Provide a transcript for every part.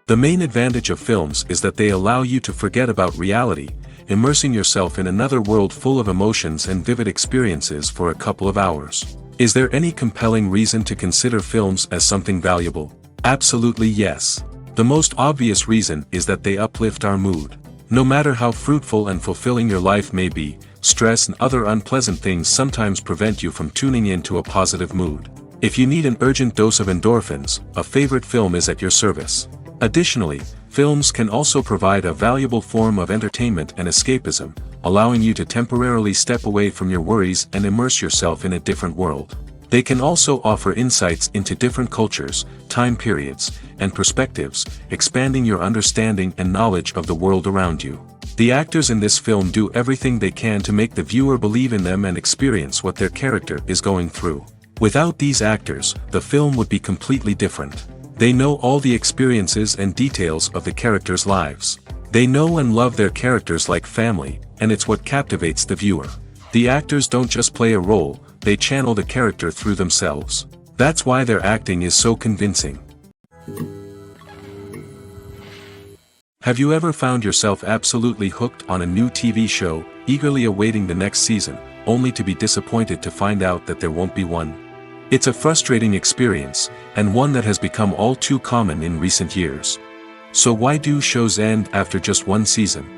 The main advantage of films is that they allow you to forget about reality, immersing yourself in another world full of emotions and vivid experiences for a couple of hours. Is there any compelling reason to consider films as something valuable? Absolutely yes. The most obvious reason is that they uplift our mood. No matter how fruitful and fulfilling your life may be, stress and other unpleasant things sometimes prevent you from tuning into a positive mood. If you need an urgent dose of endorphins, a favorite film is at your service. Additionally, films can also provide a valuable form of entertainment and escapism, allowing you to temporarily step away from your worries and immerse yourself in a different world. They can also offer insights into different cultures, time periods, and perspectives, expanding your understanding and knowledge of the world around you. The actors in this film do everything they can to make the viewer believe in them and experience what their character is going through. Without these actors, the film would be completely different. They know all the experiences and details of the characters' lives. They know and love their characters like family, and it's what captivates the viewer. The actors don't just play a role, they channel the character through themselves. That's why their acting is so convincing. Have you ever found yourself absolutely hooked on a new TV show, eagerly awaiting the next season, only to be disappointed to find out that there won't be one? It's a frustrating experience, and one that has become all too common in recent years. So why do shows end after just one season?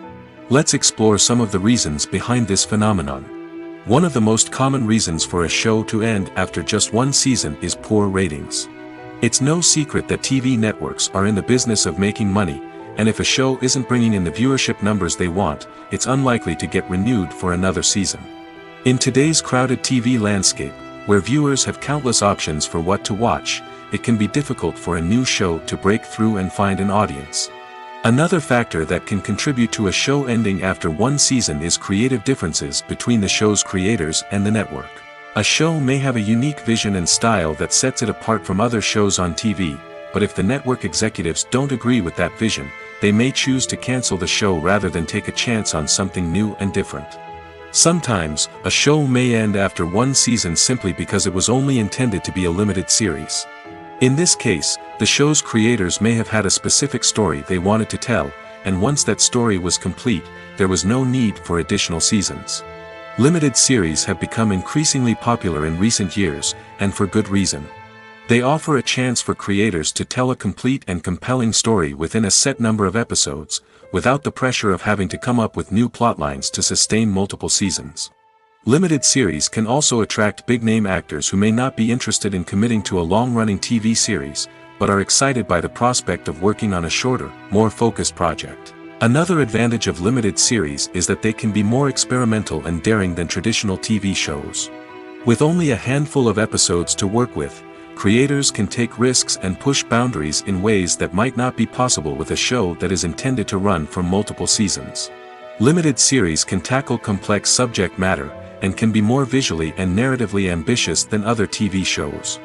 Let's explore some of the reasons behind this phenomenon. One of the most common reasons for a show to end after just one season is poor ratings. It's no secret that TV networks are in the business of making money, and if a show isn't bringing in the viewership numbers they want, it's unlikely to get renewed for another season. In today's crowded TV landscape, where viewers have countless options for what to watch, it can be difficult for a new show to break through and find an audience. Another factor that can contribute to a show ending after one season is creative differences between the show's creators and the network. A show may have a unique vision and style that sets it apart from other shows on TV, but if the network executives don't agree with that vision, they may choose to cancel the show rather than take a chance on something new and different. Sometimes, a show may end after one season simply because it was only intended to be a limited series. In this case, the show's creators may have had a specific story they wanted to tell, and once that story was complete, there was no need for additional seasons. Limited series have become increasingly popular in recent years, and for good reason. They offer a chance for creators to tell a complete and compelling story within a set number of episodes, without the pressure of having to come up with new plotlines to sustain multiple seasons. Limited series can also attract big-name actors who may not be interested in committing to a long-running TV series, but are excited by the prospect of working on a shorter, more focused project. Another advantage of limited series is that they can be more experimental and daring than traditional TV shows. With only a handful of episodes to work with, creators can take risks and push boundaries in ways that might not be possible with a show that is intended to run for multiple seasons. Limited series can tackle complex subject matter, and can be more visually and narratively ambitious than other TV shows.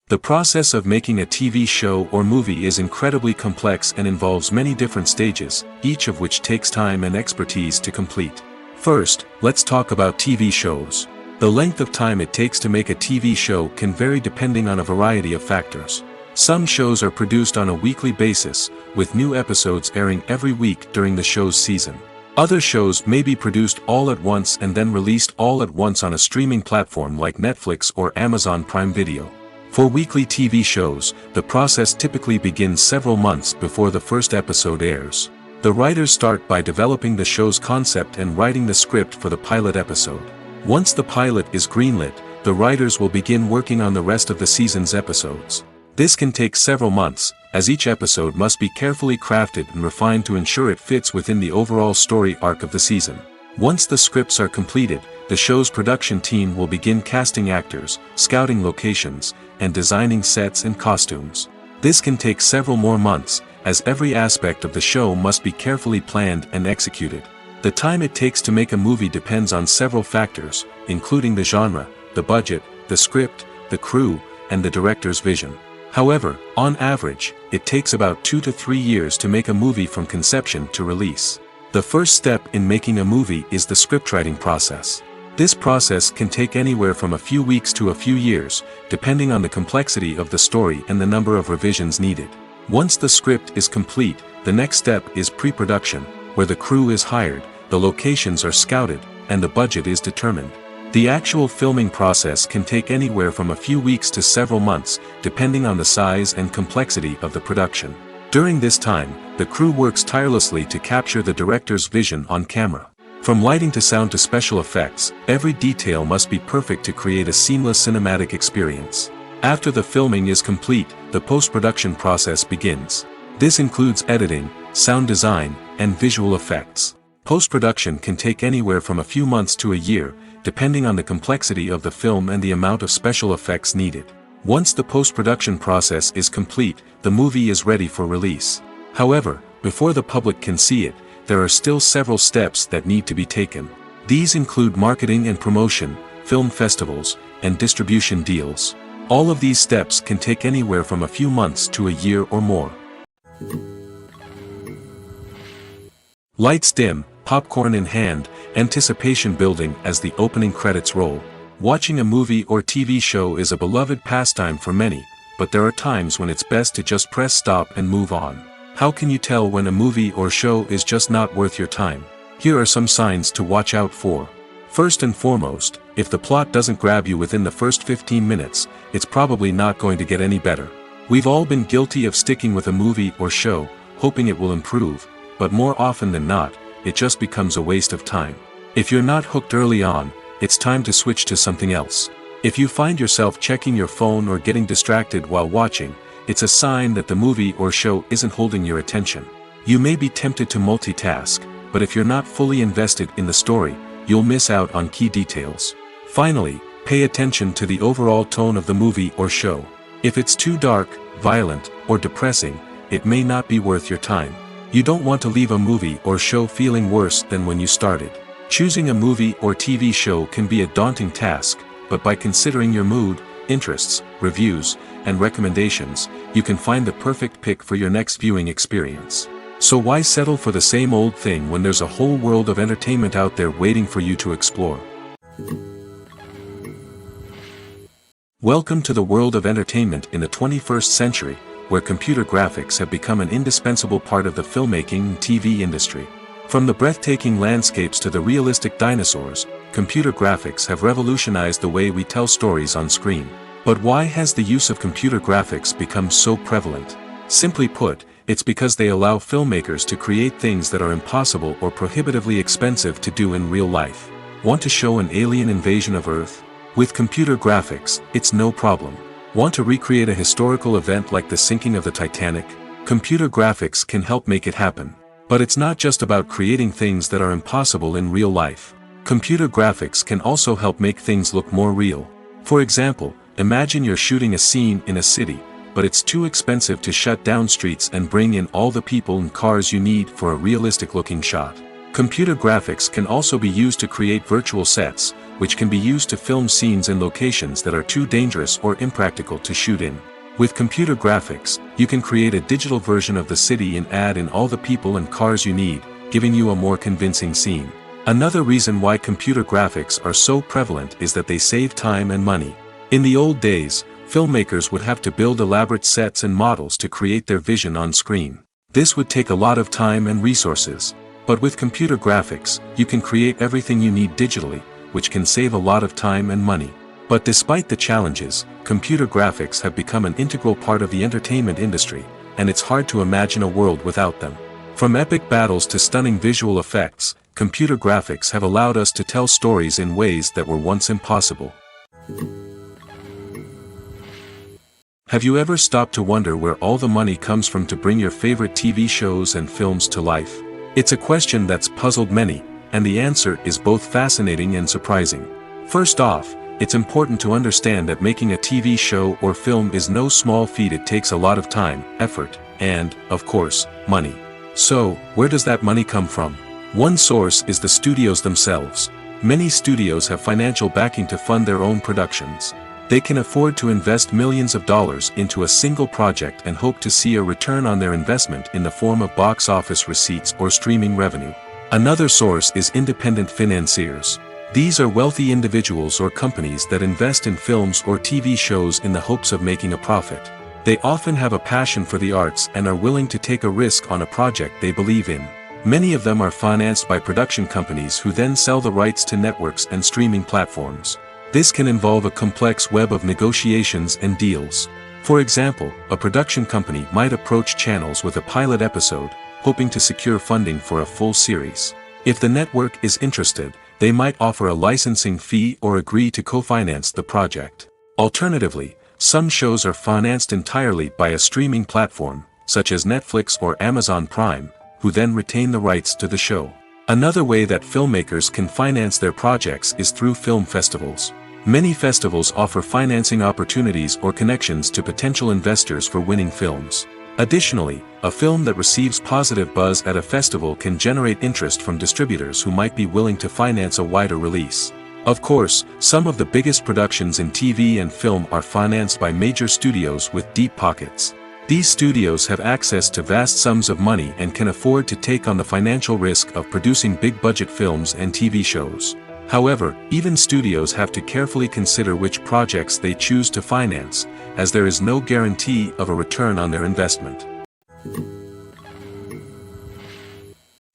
The process of making a TV show or movie is incredibly complex and involves many different stages, each of which takes time and expertise to complete. First, let's talk about TV shows. The length of time it takes to make a TV show can vary depending on a variety of factors. Some shows are produced on a weekly basis, with new episodes airing every week during the show's season. Other shows may be produced all at once and then released all at once on a streaming platform like Netflix or Amazon Prime Video. For weekly TV shows, the process typically begins several months before the first episode airs. The writers start by developing the show's concept and writing the script for the pilot episode. Once the pilot is greenlit, the writers will begin working on the rest of the season's episodes. This can take several months, as each episode must be carefully crafted and refined to ensure it fits within the overall story arc of the season. Once the scripts are completed, the show's production team will begin casting actors, scouting locations, and designing sets and costumes. This can take several more months, as every aspect of the show must be carefully planned and executed. The time it takes to make a movie depends on several factors, including the genre, the budget, the script, the crew, and the director's vision. However, on average, it takes about 2 to 3 years to make a movie from conception to release. The first step in making a movie is the scriptwriting process. This process can take anywhere from a few weeks to a few years, depending on the complexity of the story and the number of revisions needed. Once the script is complete, the next step is pre-production, where the crew is hired, the locations are scouted, and the budget is determined. The actual filming process can take anywhere from a few weeks to several months, depending on the size and complexity of the production. During this time, the crew works tirelessly to capture the director's vision on camera. From lighting to sound to special effects, every detail must be perfect to create a seamless cinematic experience. After the filming is complete, the post-production process begins. This includes editing, sound design, and visual effects. Post-production can take anywhere from a few months to a year, depending on the complexity of the film and the amount of special effects needed. Once the post-production process is complete, the movie is ready for release. However, before the public can see it, there are still several steps that need to be taken. These include marketing and promotion, film festivals, and distribution deals. All of these steps can take anywhere from a few months to a year or more. Lights dim, popcorn in hand, anticipation building as the opening credits roll. Watching a movie or TV show is a beloved pastime for many, but there are times when it's best to just press stop and move on. How can you tell when a movie or show is just not worth your time? Here are some signs to watch out for. First and foremost, if the plot doesn't grab you within the first 15 minutes, it's probably not going to get any better. We've all been guilty of sticking with a movie or show, hoping it will improve, but more often than not, it just becomes a waste of time. If you're not hooked early on, it's time to switch to something else. If you find yourself checking your phone or getting distracted while watching, it's a sign that the movie or show isn't holding your attention. You may be tempted to multitask, but if you're not fully invested in the story, you'll miss out on key details. Finally, pay attention to the overall tone of the movie or show. If it's too dark, violent, or depressing, it may not be worth your time. You don't want to leave a movie or show feeling worse than when you started. Choosing a movie or TV show can be a daunting task, but by considering your mood, interests, reviews, and recommendations, you can find the perfect pick for your next viewing experience. So why settle for the same old thing when there's a whole world of entertainment out there waiting for you to explore? Welcome to the world of entertainment in the 21st century, where computer graphics have become an indispensable part of the filmmaking and TV industry. From the breathtaking landscapes to the realistic dinosaurs, computer graphics have revolutionized the way we tell stories on screen. But why has the use of computer graphics become so prevalent? Simply put, it's because they allow filmmakers to create things that are impossible or prohibitively expensive to do in real life. Want to show an alien invasion of Earth? With computer graphics, it's no problem. Want to recreate a historical event like the sinking of the Titanic? Computer graphics can help make it happen. But it's not just about creating things that are impossible in real life. Computer graphics can also help make things look more real. For example, imagine you're shooting a scene in a city, but it's too expensive to shut down streets and bring in all the people and cars you need for a realistic-looking shot. Computer graphics can also be used to create virtual sets, which can be used to film scenes in locations that are too dangerous or impractical to shoot in. With computer graphics, you can create a digital version of the city and add in all the people and cars you need, giving you a more convincing scene. Another reason why computer graphics are so prevalent is that they save time and money. In the old days, filmmakers would have to build elaborate sets and models to create their vision on screen. This would take a lot of time and resources. But with computer graphics, you can create everything you need digitally, which can save a lot of time and money. But despite the challenges, computer graphics have become an integral part of the entertainment industry, and it's hard to imagine a world without them. From epic battles to stunning visual effects, computer graphics have allowed us to tell stories in ways that were once impossible. Have you ever stopped to wonder where all the money comes from to bring your favorite TV shows and films to life? It's a question that's puzzled many, and the answer is both fascinating and surprising. First off, it's important to understand that making a TV show or film is no small feat. It takes a lot of time, effort, and, of course, money. So, where does that money come from? One source is the studios themselves. Many studios have financial backing to fund their own productions. They can afford to invest millions of dollars into a single project and hope to see a return on their investment in the form of box office receipts or streaming revenue. Another source is independent financiers. These are wealthy individuals or companies that invest in films or TV shows in the hopes of making a profit. They often have a passion for the arts and are willing to take a risk on a project they believe in. Many of them are financed by production companies who then sell the rights to networks and streaming platforms. This can involve a complex web of negotiations and deals. For example, a production company might approach channels with a pilot episode, hoping to secure funding for a full series. If the network is interested, they might offer a licensing fee or agree to co-finance the project. Alternatively, some shows are financed entirely by a streaming platform, such as Netflix or Amazon Prime, who then retain the rights to the show. Another way that filmmakers can finance their projects is through film festivals. Many festivals offer financing opportunities or connections to potential investors for winning films. Additionally, a film that receives positive buzz at a festival can generate interest from distributors who might be willing to finance a wider release. Of course, some of the biggest productions in TV and film are financed by major studios with deep pockets. These studios have access to vast sums of money and can afford to take on the financial risk of producing big-budget films and TV shows. However, even studios have to carefully consider which projects they choose to finance, as there is no guarantee of a return on their investment.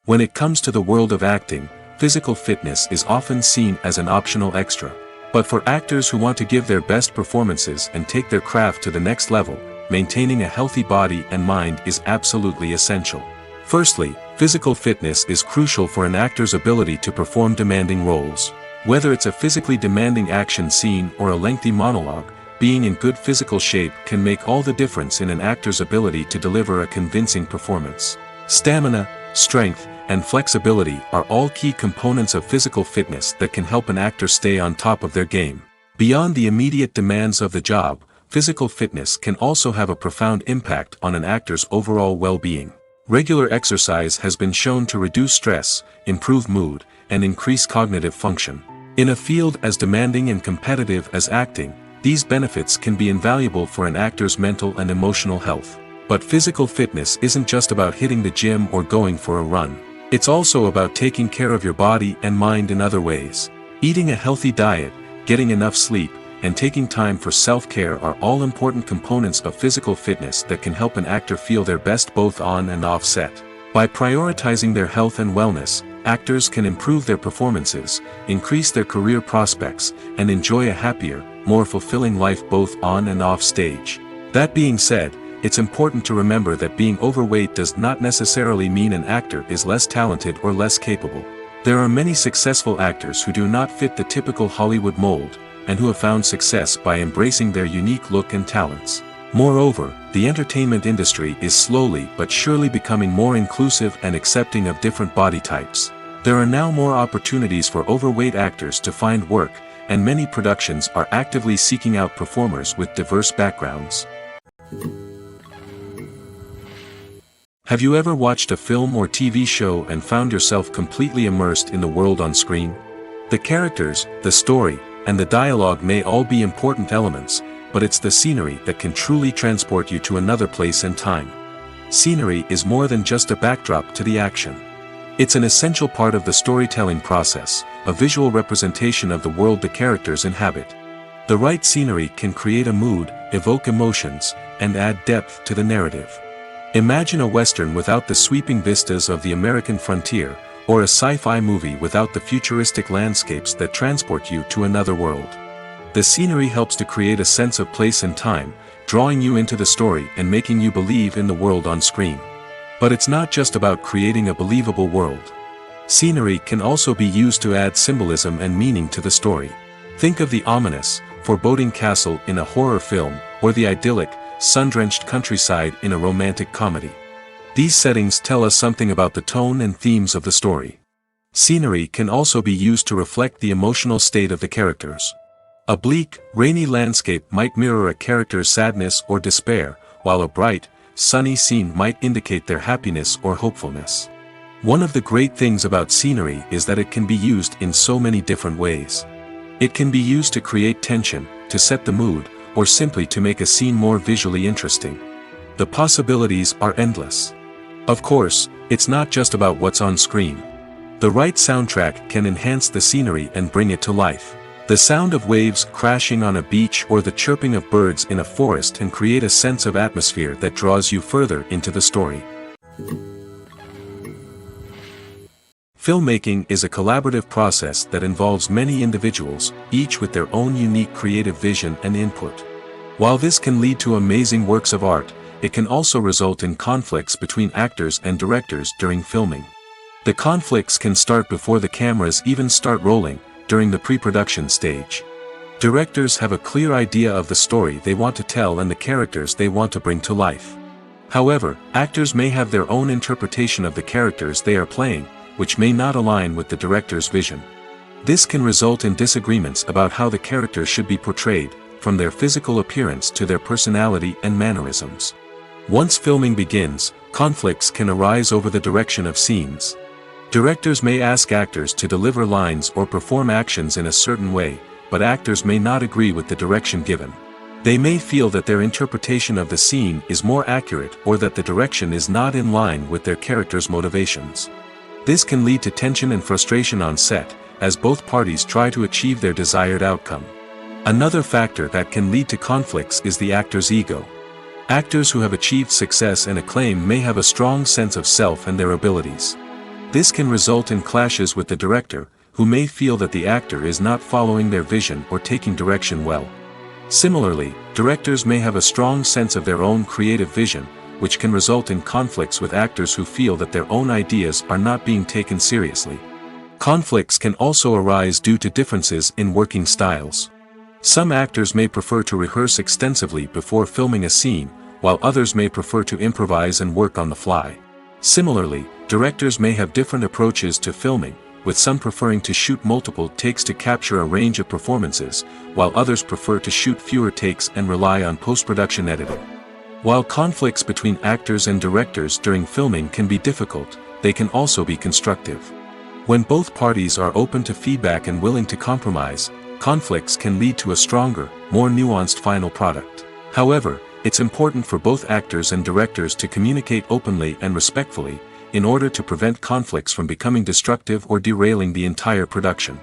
When it comes to the world of acting, physical fitness is often seen as an optional extra. But for actors who want to give their best performances and take their craft to the next level, maintaining a healthy body and mind is absolutely essential. Firstly, physical fitness is crucial for an actor's ability to perform demanding roles. Whether it's a physically demanding action scene or a lengthy monologue, being in good physical shape can make all the difference in an actor's ability to deliver a convincing performance. Stamina, strength, and flexibility are all key components of physical fitness that can help an actor stay on top of their game. Beyond the immediate demands of the job, physical fitness can also have a profound impact on an actor's overall well-being. Regular exercise has been shown to reduce stress, improve mood, and increase cognitive function. In a field as demanding and competitive as acting, these benefits can be invaluable for an actor's mental and emotional health. But physical fitness isn't just about hitting the gym or going for a run. It's also about taking care of your body and mind in other ways. Eating a healthy diet, getting enough sleep, and taking time for self-care are all important components of physical fitness that can help an actor feel their best both on and off set. By prioritizing their health and wellness, actors can improve their performances, increase their career prospects, and enjoy a happier, more fulfilling life both on and off stage. That being said, it's important to remember that being overweight does not necessarily mean an actor is less talented or less capable. There are many successful actors who do not fit the typical Hollywood mold, and who have found success by embracing their unique look and talents. Moreover, the entertainment industry is slowly but surely becoming more inclusive and accepting of different body types. There are now more opportunities for overweight actors to find work, and many productions are actively seeking out performers with diverse backgrounds. Have you ever watched a film or TV show and found yourself completely immersed in the world on screen? The characters, the story, and the dialogue may all be important elements, but it's the scenery that can truly transport you to another place and time. Scenery is more than just a backdrop to the action. It's an essential part of the storytelling process, a visual representation of the world the characters inhabit. The right scenery can create a mood, evoke emotions, and add depth to the narrative. Imagine a Western without the sweeping vistas of the American frontier, or a sci-fi movie without the futuristic landscapes that transport you to another world. The scenery helps to create a sense of place and time, drawing you into the story and making you believe in the world on screen. But it's not just about creating a believable world. Scenery can also be used to add symbolism and meaning to the story. Think of the ominous, foreboding castle in a horror film, or the idyllic, sun-drenched countryside in a romantic comedy. These settings tell us something about the tone and themes of the story. Scenery can also be used to reflect the emotional state of the characters. A bleak, rainy landscape might mirror a character's sadness or despair, while a bright, sunny scene might indicate their happiness or hopefulness. One of the great things about scenery is that it can be used in so many different ways. It can be used to create tension, to set the mood, or simply to make a scene more visually interesting. The possibilities are endless. Of course, it's not just about what's on screen. The right soundtrack can enhance the scenery and bring it to life. The sound of waves crashing on a beach or the chirping of birds in a forest can create a sense of atmosphere that draws you further into the story. Filmmaking is a collaborative process that involves many individuals, each with their own unique creative vision and input. While this can lead to amazing works of art, it can also result in conflicts between actors and directors during filming. The conflicts can start before the cameras even start rolling, during the pre-production stage. Directors have a clear idea of the story they want to tell and the characters they want to bring to life. However, actors may have their own interpretation of the characters they are playing, which may not align with the director's vision. This can result in disagreements about how the characters should be portrayed, from their physical appearance to their personality and mannerisms. Once filming begins, conflicts can arise over the direction of scenes. Directors may ask actors to deliver lines or perform actions in a certain way, but actors may not agree with the direction given. They may feel that their interpretation of the scene is more accurate or that the direction is not in line with their character's motivations. This can lead to tension and frustration on set, as both parties try to achieve their desired outcome. Another factor that can lead to conflicts is the actor's ego. Actors who have achieved success and acclaim may have a strong sense of self and their abilities. This can result in clashes with the director, who may feel that the actor is not following their vision or taking direction well. Similarly, directors may have a strong sense of their own creative vision, which can result in conflicts with actors who feel that their own ideas are not being taken seriously. Conflicts can also arise due to differences in working styles. Some actors may prefer to rehearse extensively before filming a scene, while others may prefer to improvise and work on the fly. Similarly, directors may have different approaches to filming, with some preferring to shoot multiple takes to capture a range of performances, while others prefer to shoot fewer takes and rely on post-production editing. While conflicts between actors and directors during filming can be difficult, they can also be constructive. When both parties are open to feedback and willing to compromise, conflicts can lead to a stronger, more nuanced final product. However, it's important for both actors and directors to communicate openly and respectfully, in order to prevent conflicts from becoming destructive or derailing the entire production.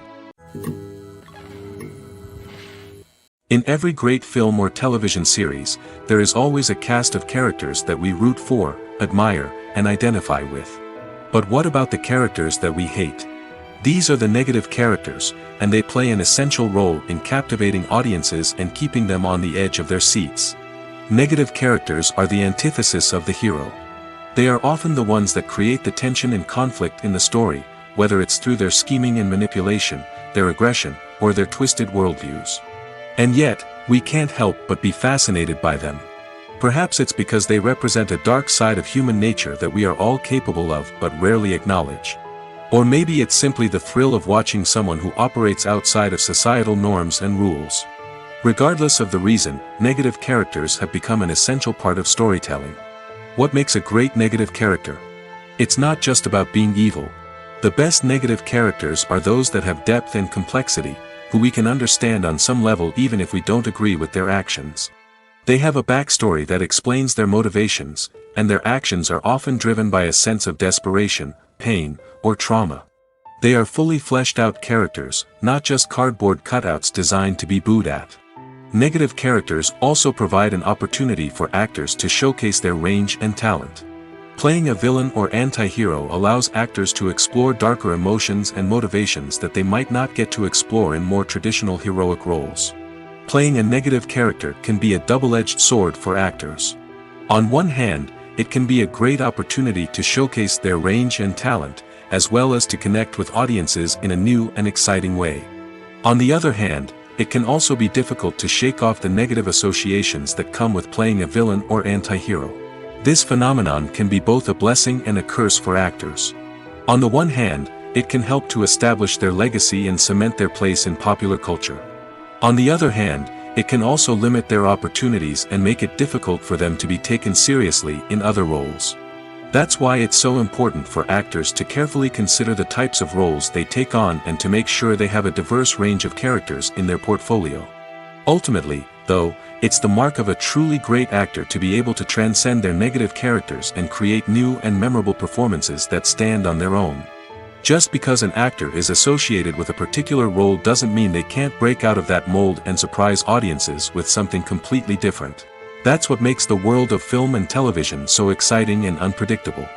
In every great film or television series, there is always a cast of characters that we root for, admire, and identify with. But what about the characters that we hate? These are the negative characters, and they play an essential role in captivating audiences and keeping them on the edge of their seats. Negative characters are the antithesis of the hero. They are often the ones that create the tension and conflict in the story, whether it's through their scheming and manipulation, their aggression, or their twisted worldviews. And yet, we can't help but be fascinated by them. Perhaps it's because they represent a dark side of human nature that we are all capable of but rarely acknowledge. Or maybe it's simply the thrill of watching someone who operates outside of societal norms and rules. Regardless of the reason, negative characters have become an essential part of storytelling. What makes a great negative character? It's not just about being evil. The best negative characters are those that have depth and complexity, who we can understand on some level even if we don't agree with their actions. They have a backstory that explains their motivations, and their actions are often driven by a sense of desperation, pain, or trauma. They are fully fleshed out characters, not just cardboard cutouts designed to be booed at. Negative characters also provide an opportunity for actors to showcase their range and talent. Playing a villain or anti-hero allows actors to explore darker emotions and motivations that they might not get to explore in more traditional heroic roles. Playing a negative character can be a double-edged sword for actors. On one hand, it can be a great opportunity to showcase their range and talent, as well as to connect with audiences in a new and exciting way. On the other hand, it can also be difficult to shake off the negative associations that come with playing a villain or anti-hero. This phenomenon can be both a blessing and a curse for actors. On the one hand, it can help to establish their legacy and cement their place in popular culture. On the other hand, it can also limit their opportunities and make it difficult for them to be taken seriously in other roles. That's why it's so important for actors to carefully consider the types of roles they take on and to make sure they have a diverse range of characters in their portfolio. Ultimately, though, it's the mark of a truly great actor to be able to transcend their negative characters and create new and memorable performances that stand on their own. Just because an actor is associated with a particular role doesn't mean they can't break out of that mold and surprise audiences with something completely different. That's what makes the world of film and television so exciting and unpredictable.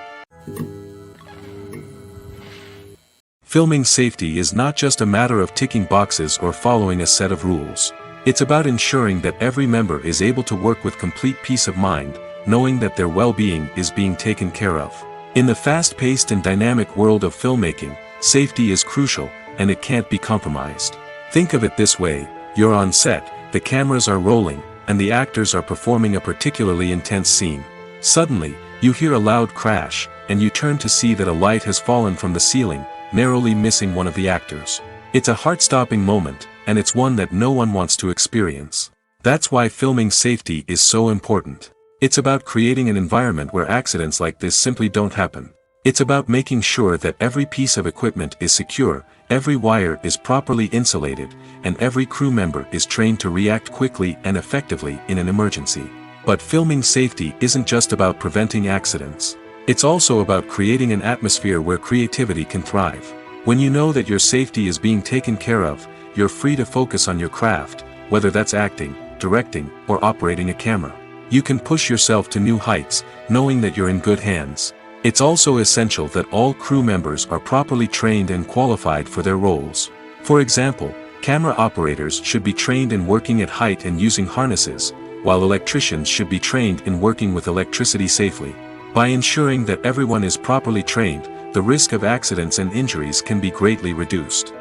Filming safety is not just a matter of ticking boxes or following a set of rules. It's about ensuring that every member is able to work with complete peace of mind, knowing that their well-being is being taken care of. In the fast-paced and dynamic world of filmmaking, safety is crucial, and it can't be compromised. Think of it this way: you're on set, the cameras are rolling, and the actors are performing a particularly intense scene. Suddenly, you hear a loud crash, and you turn to see that a light has fallen from the ceiling, narrowly missing one of the actors. It's a heart-stopping moment, and it's one that no one wants to experience. That's why filming safety is so important. It's about creating an environment where accidents like this simply don't happen. It's about making sure that every piece of equipment is secure, every wire is properly insulated, and every crew member is trained to react quickly and effectively in an emergency. But filming safety isn't just about preventing accidents. It's also about creating an atmosphere where creativity can thrive. When you know that your safety is being taken care of, you're free to focus on your craft, whether that's acting, directing, or operating a camera. You can push yourself to new heights, knowing that you're in good hands. It's also essential that all crew members are properly trained and qualified for their roles. For example, camera operators should be trained in working at height and using harnesses, while electricians should be trained in working with electricity safely. By ensuring that everyone is properly trained, the risk of accidents and injuries can be greatly reduced.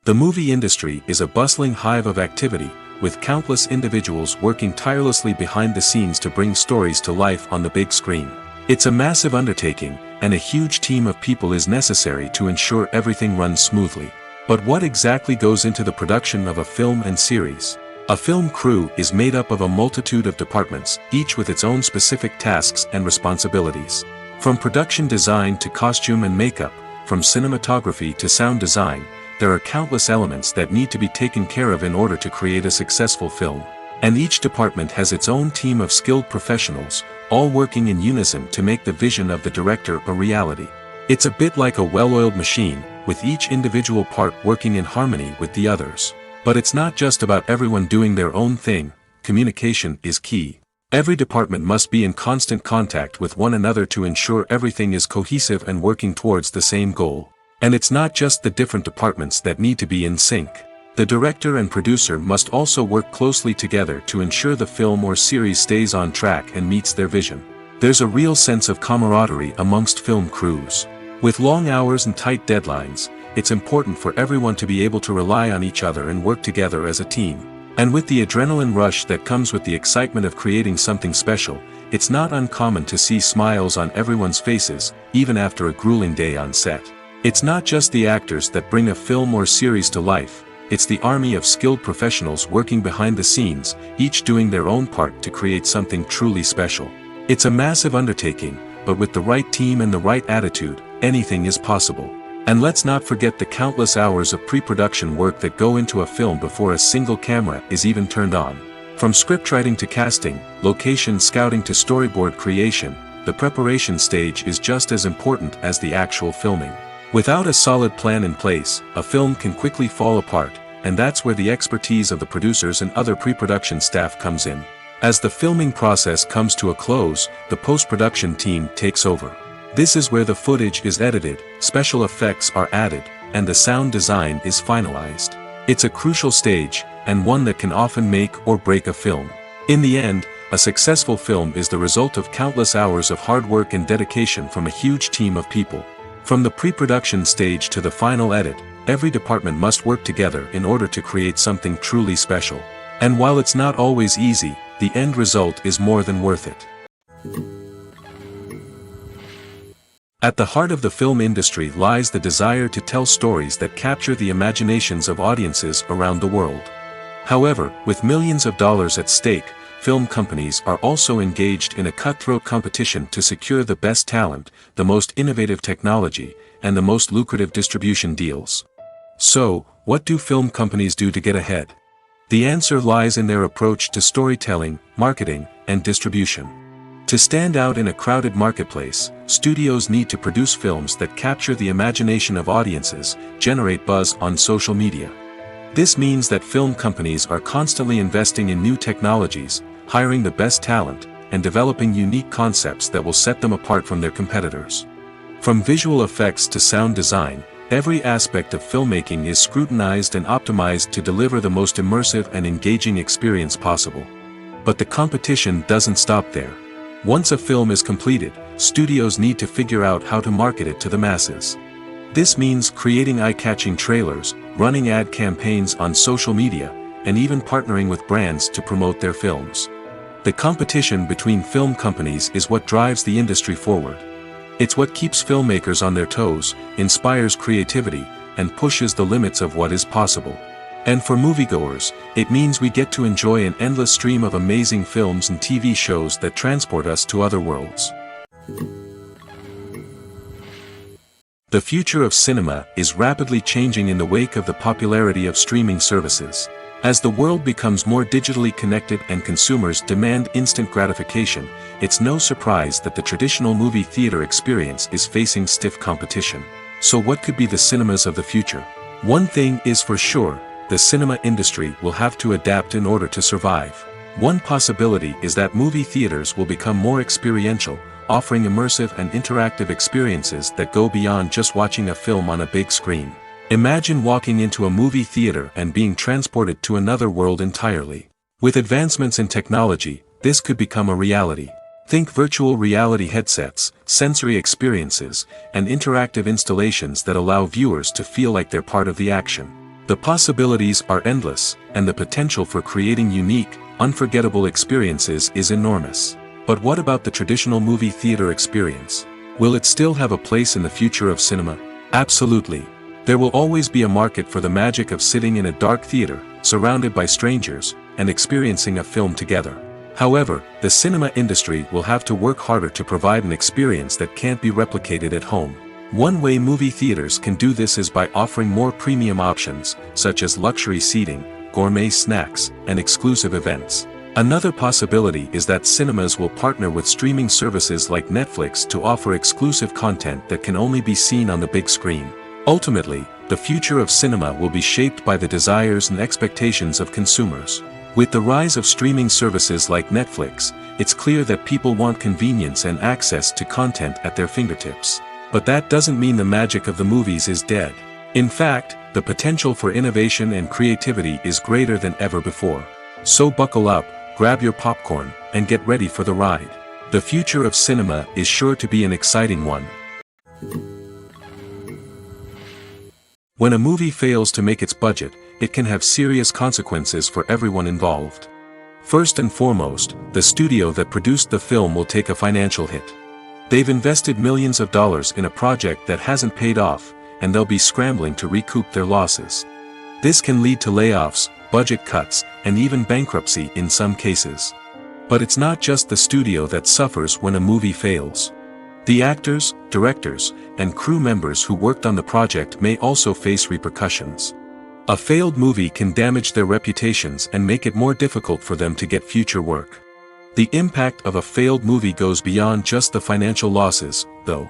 The movie industry is a bustling hive of activity, with countless individuals working tirelessly behind the scenes to bring stories to life on the big screen. It's a massive undertaking, and a huge team of people is necessary to ensure everything runs smoothly. But what exactly goes into the production of a film and series? A film crew is made up of a multitude of departments, each with its own specific tasks and responsibilities. From production design to costume and makeup, from cinematography to sound design, there are countless elements that need to be taken care of in order to create a successful film. And each department has its own team of skilled professionals, all working in unison to make the vision of the director a reality. It's a bit like a well-oiled machine, with each individual part working in harmony with the others. But it's not just about everyone doing their own thing. Communication is key. Every department must be in constant contact with one another to ensure everything is cohesive and working towards the same goal. And it's not just the different departments that need to be in sync. The director and producer must also work closely together to ensure the film or series stays on track and meets their vision. There's a real sense of camaraderie amongst film crews. With long hours and tight deadlines, it's important for everyone to be able to rely on each other and work together as a team. And with the adrenaline rush that comes with the excitement of creating something special, it's not uncommon to see smiles on everyone's faces, even after a grueling day on set. It's not just the actors that bring a film or series to life, it's the army of skilled professionals working behind the scenes, each doing their own part to create something truly special. It's a massive undertaking, but with the right team and the right attitude, anything is possible. And let's not forget the countless hours of pre-production work that go into a film before a single camera is even turned on. From scriptwriting to casting, location scouting to storyboard creation, the preparation stage is just as important as the actual filming. Without a solid plan in place, a film can quickly fall apart, and that's where the expertise of the producers and other pre-production staff comes in. As the filming process comes to a close, the post-production team takes over. This is where the footage is edited, special effects are added, and the sound design is finalized. It's a crucial stage, and one that can often make or break a film. In the end, a successful film is the result of countless hours of hard work and dedication from a huge team of people. From the pre-production stage to the final edit, every department must work together in order to create something truly special. And while it's not always easy, the end result is more than worth it. At the heart of the film industry lies the desire to tell stories that capture the imaginations of audiences around the world. However, with millions of dollars at stake, film companies are also engaged in a cutthroat competition to secure the best talent, the most innovative technology, and the most lucrative distribution deals. So, what do film companies do to get ahead? The answer lies in their approach to storytelling, marketing, and distribution. To stand out in a crowded marketplace, studios need to produce films that capture the imagination of audiences, generate buzz on social media. This means that film companies are constantly investing in new technologies, hiring the best talent, and developing unique concepts that will set them apart from their competitors. From visual effects to sound design, every aspect of filmmaking is scrutinized and optimized to deliver the most immersive and engaging experience possible. But the competition doesn't stop there. Once a film is completed, studios need to figure out how to market it to the masses. This means creating eye-catching trailers, running ad campaigns on social media, and even partnering with brands to promote their films. The competition between film companies is what drives the industry forward. It's what keeps filmmakers on their toes, inspires creativity, and pushes the limits of what is possible. And for moviegoers, it means we get to enjoy an endless stream of amazing films and TV shows that transport us to other worlds. The future of cinema is rapidly changing in the wake of the popularity of streaming services. As the world becomes more digitally connected and consumers demand instant gratification, it's no surprise that the traditional movie theater experience is facing stiff competition. So what could be the cinemas of the future? One thing is for sure, the cinema industry will have to adapt in order to survive. One possibility is that movie theaters will become more experiential, offering immersive and interactive experiences that go beyond just watching a film on a big screen. Imagine walking into a movie theater and being transported to another world entirely. With advancements in technology, this could become a reality. Think virtual reality headsets, sensory experiences, and interactive installations that allow viewers to feel like they're part of the action. The possibilities are endless, and the potential for creating unique, unforgettable experiences is enormous. But what about the traditional movie theater experience? Will it still have a place in the future of cinema? Absolutely. There will always be a market for the magic of sitting in a dark theater, surrounded by strangers, and experiencing a film together. However, the cinema industry will have to work harder to provide an experience that can't be replicated at home. One way movie theaters can do this is by offering more premium options, such as luxury seating, gourmet snacks, and exclusive events. Another possibility is that cinemas will partner with streaming services like Netflix to offer exclusive content that can only be seen on the big screen. Ultimately, the future of cinema will be shaped by the desires and expectations of consumers. With the rise of streaming services like Netflix, it's clear that people want convenience and access to content at their fingertips. But that doesn't mean the magic of the movies is dead. In fact, the potential for innovation and creativity is greater than ever before. So buckle up, grab your popcorn, and get ready for the ride. The future of cinema is sure to be an exciting one. When a movie fails to make its budget, it can have serious consequences for everyone involved. First and foremost, the studio that produced the film will take a financial hit. They've invested millions of dollars in a project that hasn't paid off, and they'll be scrambling to recoup their losses. This can lead to layoffs, budget cuts, and even bankruptcy in some cases. But it's not just the studio that suffers when a movie fails. The actors, directors, and crew members who worked on the project may also face repercussions. A failed movie can damage their reputations and make it more difficult for them to get future work. The impact of a failed movie goes beyond just the financial losses, though.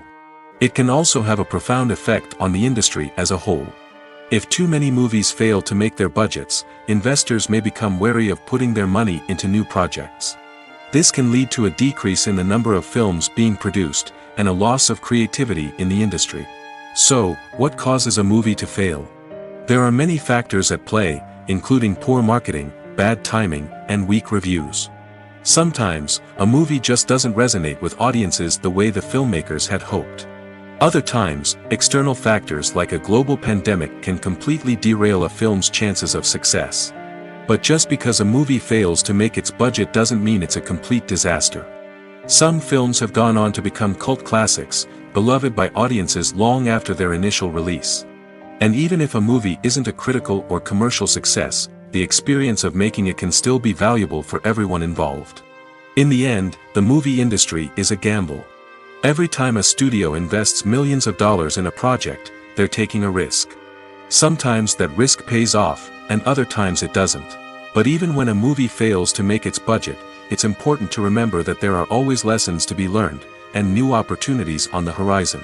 It can also have a profound effect on the industry as a whole. If too many movies fail to make their budgets, investors may become wary of putting their money into new projects. This can lead to a decrease in the number of films being produced, and a loss of creativity in the industry. So, what causes a movie to fail? There are many factors at play, including poor marketing, bad timing, and weak reviews. Sometimes, a movie just doesn't resonate with audiences the way the filmmakers had hoped. Other times, external factors like a global pandemic can completely derail a film's chances of success. But just because a movie fails to make its budget doesn't mean it's a complete disaster. Some films have gone on to become cult classics, beloved by audiences long after their initial release. And even if a movie isn't a critical or commercial success, the experience of making it can still be valuable for everyone involved. In the end, the movie industry is a gamble. Every time a studio invests millions of dollars in a project, they're taking a risk. Sometimes that risk pays off, and other times it doesn't. But even when a movie fails to make its budget, it's important to remember that there are always lessons to be learned, and new opportunities on the horizon.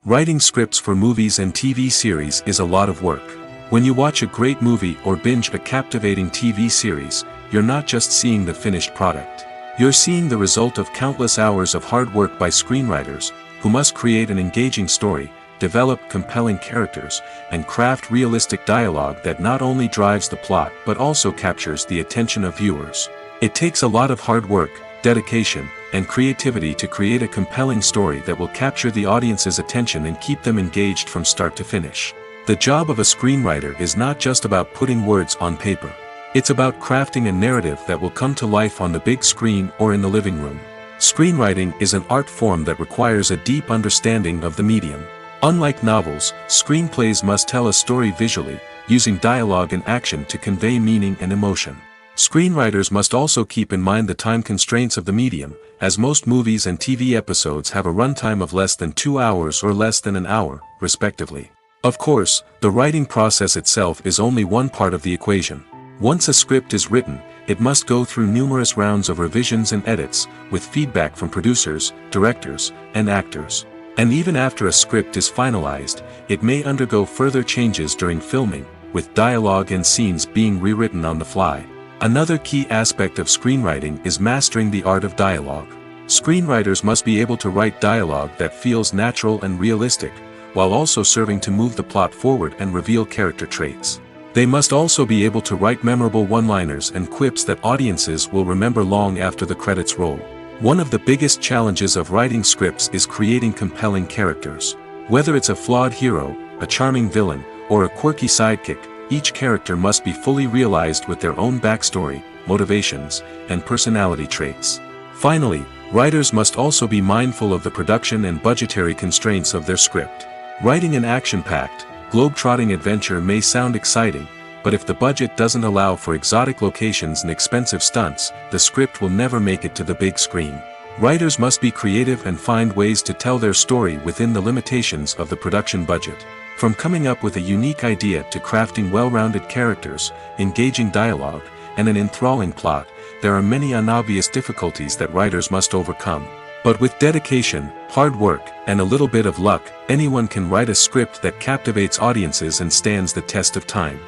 Writing scripts for movies and TV series is a lot of work. When you watch a great movie or binge a captivating TV series, you're not just seeing the finished product. You're seeing the result of countless hours of hard work by screenwriters, who must create an engaging story, develop compelling characters, and craft realistic dialogue that not only drives the plot but also captures the attention of viewers. It takes a lot of hard work, dedication, and creativity to create a compelling story that will capture the audience's attention and keep them engaged from start to finish. The job of a screenwriter is not just about putting words on paper. It's about crafting a narrative that will come to life on the big screen or in the living room. Screenwriting is an art form that requires a deep understanding of the medium. Unlike novels, screenplays must tell a story visually, using dialogue and action to convey meaning and emotion. Screenwriters must also keep in mind the time constraints of the medium, as most movies and TV episodes have a runtime of less than 2 hours or less than an hour, respectively. Of course, the writing process itself is only one part of the equation. Once a script is written, it must go through numerous rounds of revisions and edits, with feedback from producers, directors, and actors. And even after a script is finalized, it may undergo further changes during filming, with dialogue and scenes being rewritten on the fly. Another key aspect of screenwriting is mastering the art of dialogue. Screenwriters must be able to write dialogue that feels natural and realistic, while also serving to move the plot forward and reveal character traits. They must also be able to write memorable one-liners and quips that audiences will remember long after the credits roll. One of the biggest challenges of writing scripts is creating compelling characters. Whether it's a flawed hero, a charming villain, or a quirky sidekick, each character must be fully realized with their own backstory, motivations, and personality traits. Finally, writers must also be mindful of the production and budgetary constraints of their script. Writing an action-packed, globe-trotting adventure may sound exciting, but if the budget doesn't allow for exotic locations and expensive stunts, the script will never make it to the big screen. Writers must be creative and find ways to tell their story within the limitations of the production budget. From coming up with a unique idea to crafting well-rounded characters, engaging dialogue, and an enthralling plot, there are many unobvious difficulties that writers must overcome. But with dedication, hard work, and a little bit of luck, anyone can write a script that captivates audiences and stands the test of time.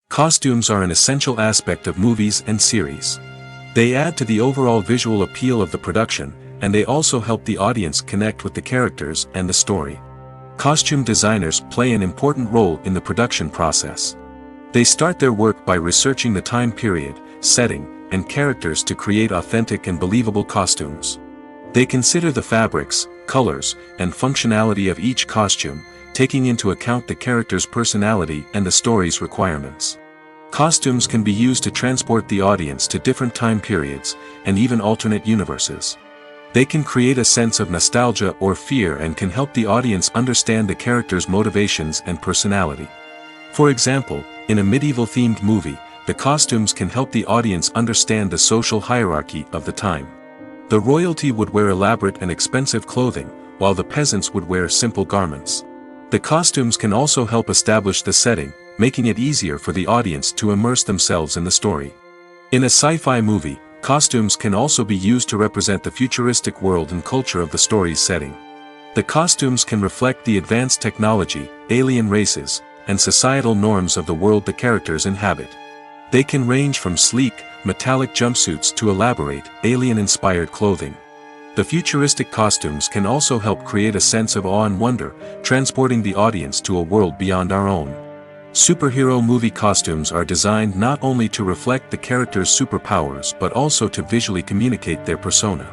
Costumes are an essential aspect of movies and series. They add to the overall visual appeal of the production, and they also help the audience connect with the characters and the story. Costume designers play an important role in the production process. They start their work by researching the time period, setting, and characters to create authentic and believable costumes. They consider the fabrics, colors, and functionality of each costume, taking into account the character's personality and the story's requirements. Costumes can be used to transport the audience to different time periods, and even alternate universes. They can create a sense of nostalgia or fear and can help the audience understand the character's motivations and personality. For example, in a medieval-themed movie, the costumes can help the audience understand the social hierarchy of the time. The royalty would wear elaborate and expensive clothing, while the peasants would wear simple garments. The costumes can also help establish the setting, making it easier for the audience to immerse themselves in the story. In a sci-fi movie, costumes can also be used to represent the futuristic world and culture of the story's setting. The costumes can reflect the advanced technology, alien races, and societal norms of the world the characters inhabit. They can range from sleek, metallic jumpsuits to elaborate, alien-inspired clothing. The futuristic costumes can also help create a sense of awe and wonder, transporting the audience to a world beyond our own. Superhero movie costumes are designed not only to reflect the character's superpowers but also to visually communicate their persona.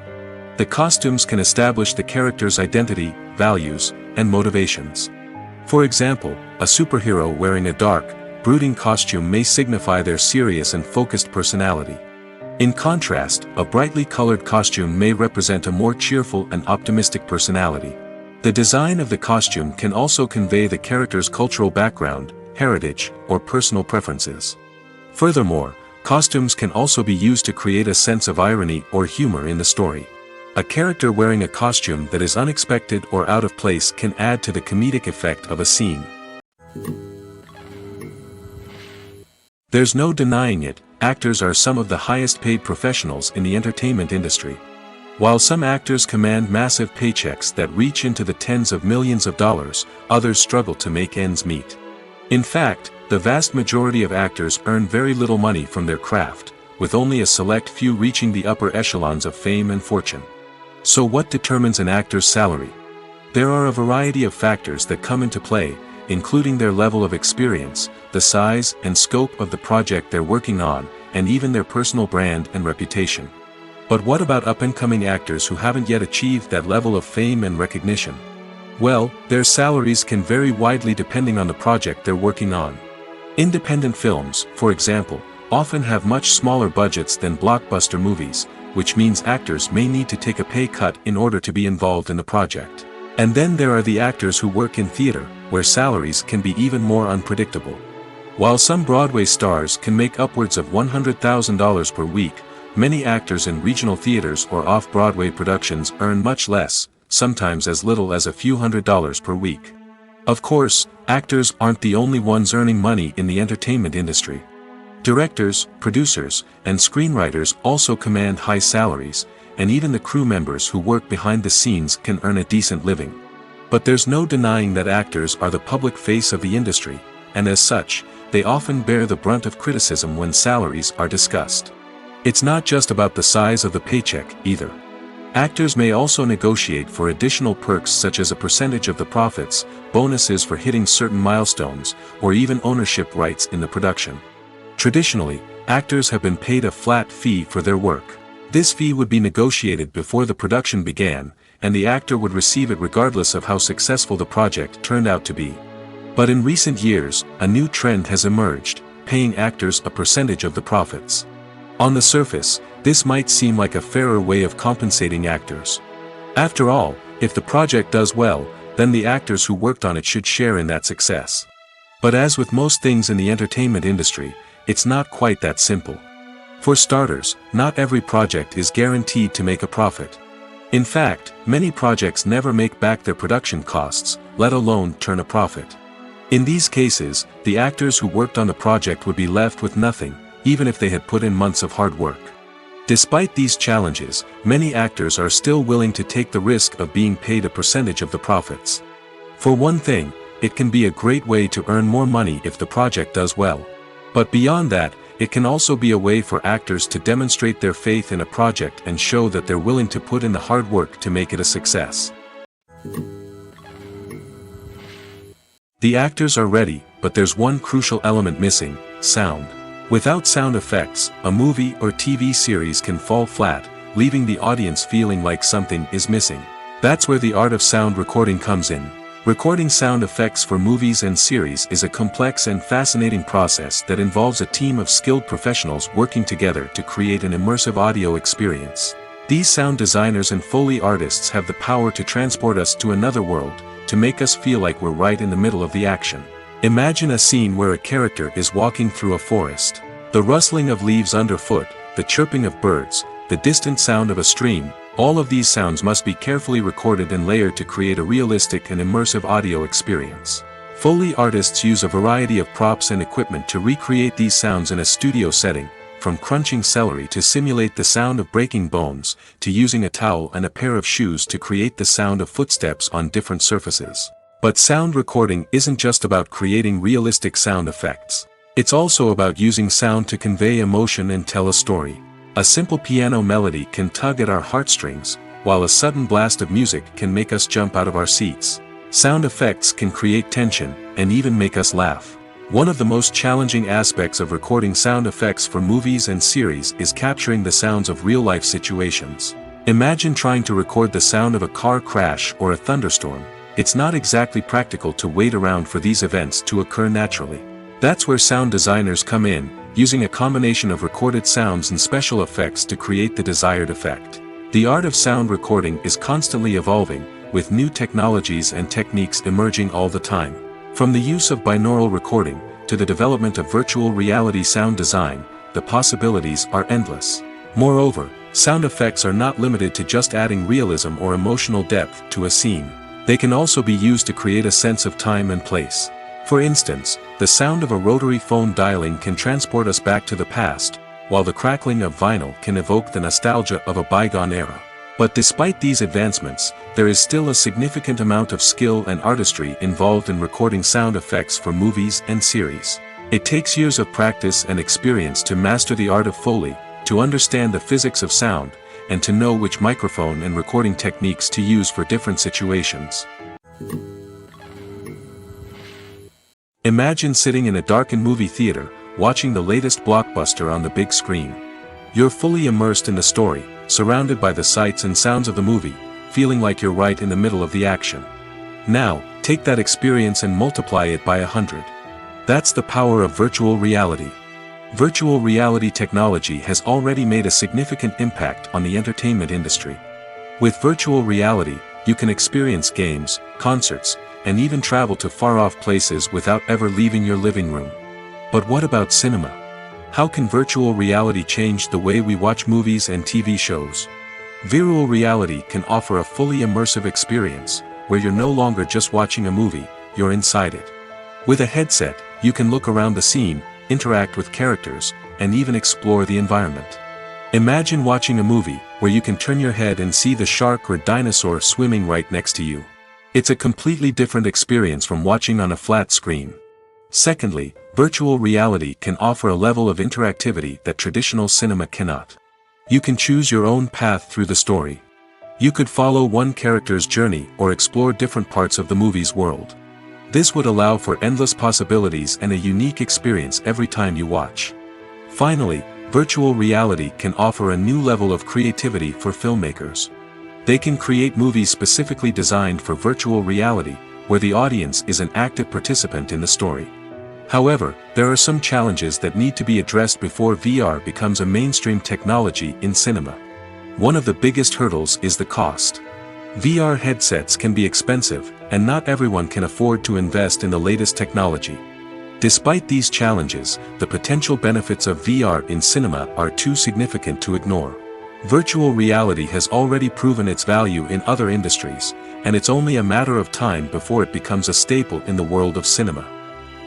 The costumes can establish the character's identity, values, and motivations. For example, a superhero wearing a dark, brooding costume may signify their serious and focused personality. In contrast, a brightly colored costume may represent a more cheerful and optimistic personality. The design of the costume can also convey the character's cultural background, heritage, or personal preferences. Furthermore, costumes can also be used to create a sense of irony or humor in the story. A character wearing a costume that is unexpected or out of place can add to the comedic effect of a scene. There's no denying it, actors are some of the highest paid professionals in the entertainment industry. While some actors command massive paychecks that reach into the tens of millions of dollars, others struggle to make ends meet. In fact, the vast majority of actors earn very little money from their craft, with only a select few reaching the upper echelons of fame and fortune. So what determines an actor's salary? There are a variety of factors that come into play, including their level of experience, the size and scope of the project they're working on, and even their personal brand and reputation. But what about up-and-coming actors who haven't yet achieved that level of fame and recognition? Well, their salaries can vary widely depending on the project they're working on. Independent films, for example, often have much smaller budgets than blockbuster movies, which means actors may need to take a pay cut in order to be involved in the project. And then there are the actors who work in theater, where salaries can be even more unpredictable. While some Broadway stars can make upwards of $100,000 per week, many actors in regional theaters or off-Broadway productions earn much less, sometimes as little as a few $100s per week. Of course, actors aren't the only ones earning money in the entertainment industry. Directors, producers, and screenwriters also command high salaries, and even the crew members who work behind the scenes can earn a decent living. But there's no denying that actors are the public face of the industry, and as such, they often bear the brunt of criticism when salaries are discussed. It's not just about the size of the paycheck, either. Actors may also negotiate for additional perks such as a percentage of the profits, bonuses for hitting certain milestones, or even ownership rights in the production. Traditionally, actors have been paid a flat fee for their work. This fee would be negotiated before the production began, and the actor would receive it regardless of how successful the project turned out to be. But in recent years, a new trend has emerged, paying actors a percentage of the profits. On the surface, this might seem like a fairer way of compensating actors. After all, if the project does well, then the actors who worked on it should share in that success. But as with most things in the entertainment industry, it's not quite that simple. For starters, not every project is guaranteed to make a profit. In fact, many projects never make back their production costs, let alone turn a profit. In these cases, the actors who worked on the project would be left with nothing, even if they had put in months of hard work. Despite these challenges, many actors are still willing to take the risk of being paid a percentage of the profits. For one thing, it can be a great way to earn more money if the project does well. But beyond that, it can also be a way for actors to demonstrate their faith in a project and show that they're willing to put in the hard work to make it a success. The actors are ready, but there's one crucial element missing: sound. Without sound effects, a movie or TV series can fall flat, leaving the audience feeling like something is missing. That's where the art of sound recording comes in. Recording sound effects for movies and series is a complex and fascinating process that involves a team of skilled professionals working together to create an immersive audio experience. These sound designers and Foley artists have the power to transport us to another world, to make us feel like we're right in the middle of the action. Imagine a scene where a character is walking through a forest. The rustling of leaves underfoot, the chirping of birds, the distant sound of a stream, all of these sounds must be carefully recorded and layered to create a realistic and immersive audio experience. Foley artists use a variety of props and equipment to recreate these sounds in a studio setting, from crunching celery to simulate the sound of breaking bones, to using a towel and a pair of shoes to create the sound of footsteps on different surfaces. But sound recording isn't just about creating realistic sound effects. It's also about using sound to convey emotion and tell a story. A simple piano melody can tug at our heartstrings, while a sudden blast of music can make us jump out of our seats. Sound effects can create tension, and even make us laugh. One of the most challenging aspects of recording sound effects for movies and series is capturing the sounds of real-life situations. Imagine trying to record the sound of a car crash or a thunderstorm. It's not exactly practical to wait around for these events to occur naturally. That's where sound designers come in, using a combination of recorded sounds and special effects to create the desired effect. The art of sound recording is constantly evolving, with new technologies and techniques emerging all the time. From the use of binaural recording, to the development of virtual reality sound design, the possibilities are endless. Moreover, sound effects are not limited to just adding realism or emotional depth to a scene. They can also be used to create a sense of time and place. For instance, the sound of a rotary phone dialing can transport us back to the past, while the crackling of vinyl can evoke the nostalgia of a bygone era. But despite these advancements, there is still a significant amount of skill and artistry involved in recording sound effects for movies and series. It takes years of practice and experience to master the art of Foley, to understand the physics of sound, and to know which microphone and recording techniques to use for different situations. Imagine sitting in a darkened movie theater, watching the latest blockbuster on the big screen. You're fully immersed in the story, surrounded by the sights and sounds of the movie, feeling like you're right in the middle of the action. Now, take that experience and multiply it by 100. That's the power of virtual reality. Virtual reality technology has already made a significant impact on the entertainment industry. With virtual reality, you can experience games, concerts, and even travel to far-off places without ever leaving your living room. But what about cinema? How can virtual reality change the way we watch movies and TV shows? Virtual reality can offer a fully immersive experience, where you're no longer just watching a movie, you're inside it. With a headset, you can look around the scene, interact with characters, and even explore the environment. Imagine watching a movie, where you can turn your head and see the shark or dinosaur swimming right next to you. It's a completely different experience from watching on a flat screen. Secondly, virtual reality can offer a level of interactivity that traditional cinema cannot. You can choose your own path through the story. You could follow one character's journey or explore different parts of the movie's world. This would allow for endless possibilities and a unique experience every time you watch. Finally, virtual reality can offer a new level of creativity for filmmakers. They can create movies specifically designed for virtual reality, where the audience is an active participant in the story. However, there are some challenges that need to be addressed before VR becomes a mainstream technology in cinema. One of the biggest hurdles is the cost. VR headsets can be expensive, and not everyone can afford to invest in the latest technology. Despite these challenges, the potential benefits of VR in cinema are too significant to ignore. Virtual reality has already proven its value in other industries, and it's only a matter of time before it becomes a staple in the world of cinema.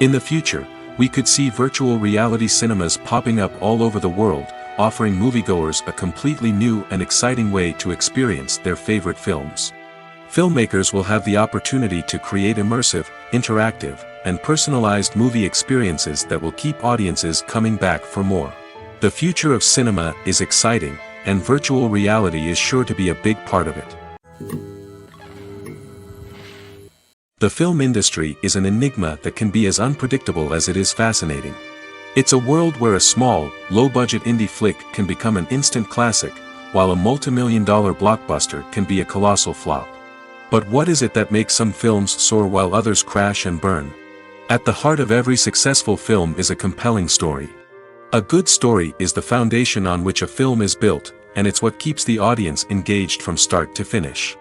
In the future, we could see virtual reality cinemas popping up all over the world, offering moviegoers a completely new and exciting way to experience their favorite films. Filmmakers will have the opportunity to create immersive, interactive, and personalized movie experiences that will keep audiences coming back for more. The future of cinema is exciting, and virtual reality is sure to be a big part of it. The film industry is an enigma that can be as unpredictable as it is fascinating. It's a world where a small, low-budget indie flick can become an instant classic, while a multi-million-dollar blockbuster can be a colossal flop. But what is it that makes some films soar while others crash and burn? At the heart of every successful film is a compelling story. A good story is the foundation on which a film is built, and it's what keeps the audience engaged from start to finish.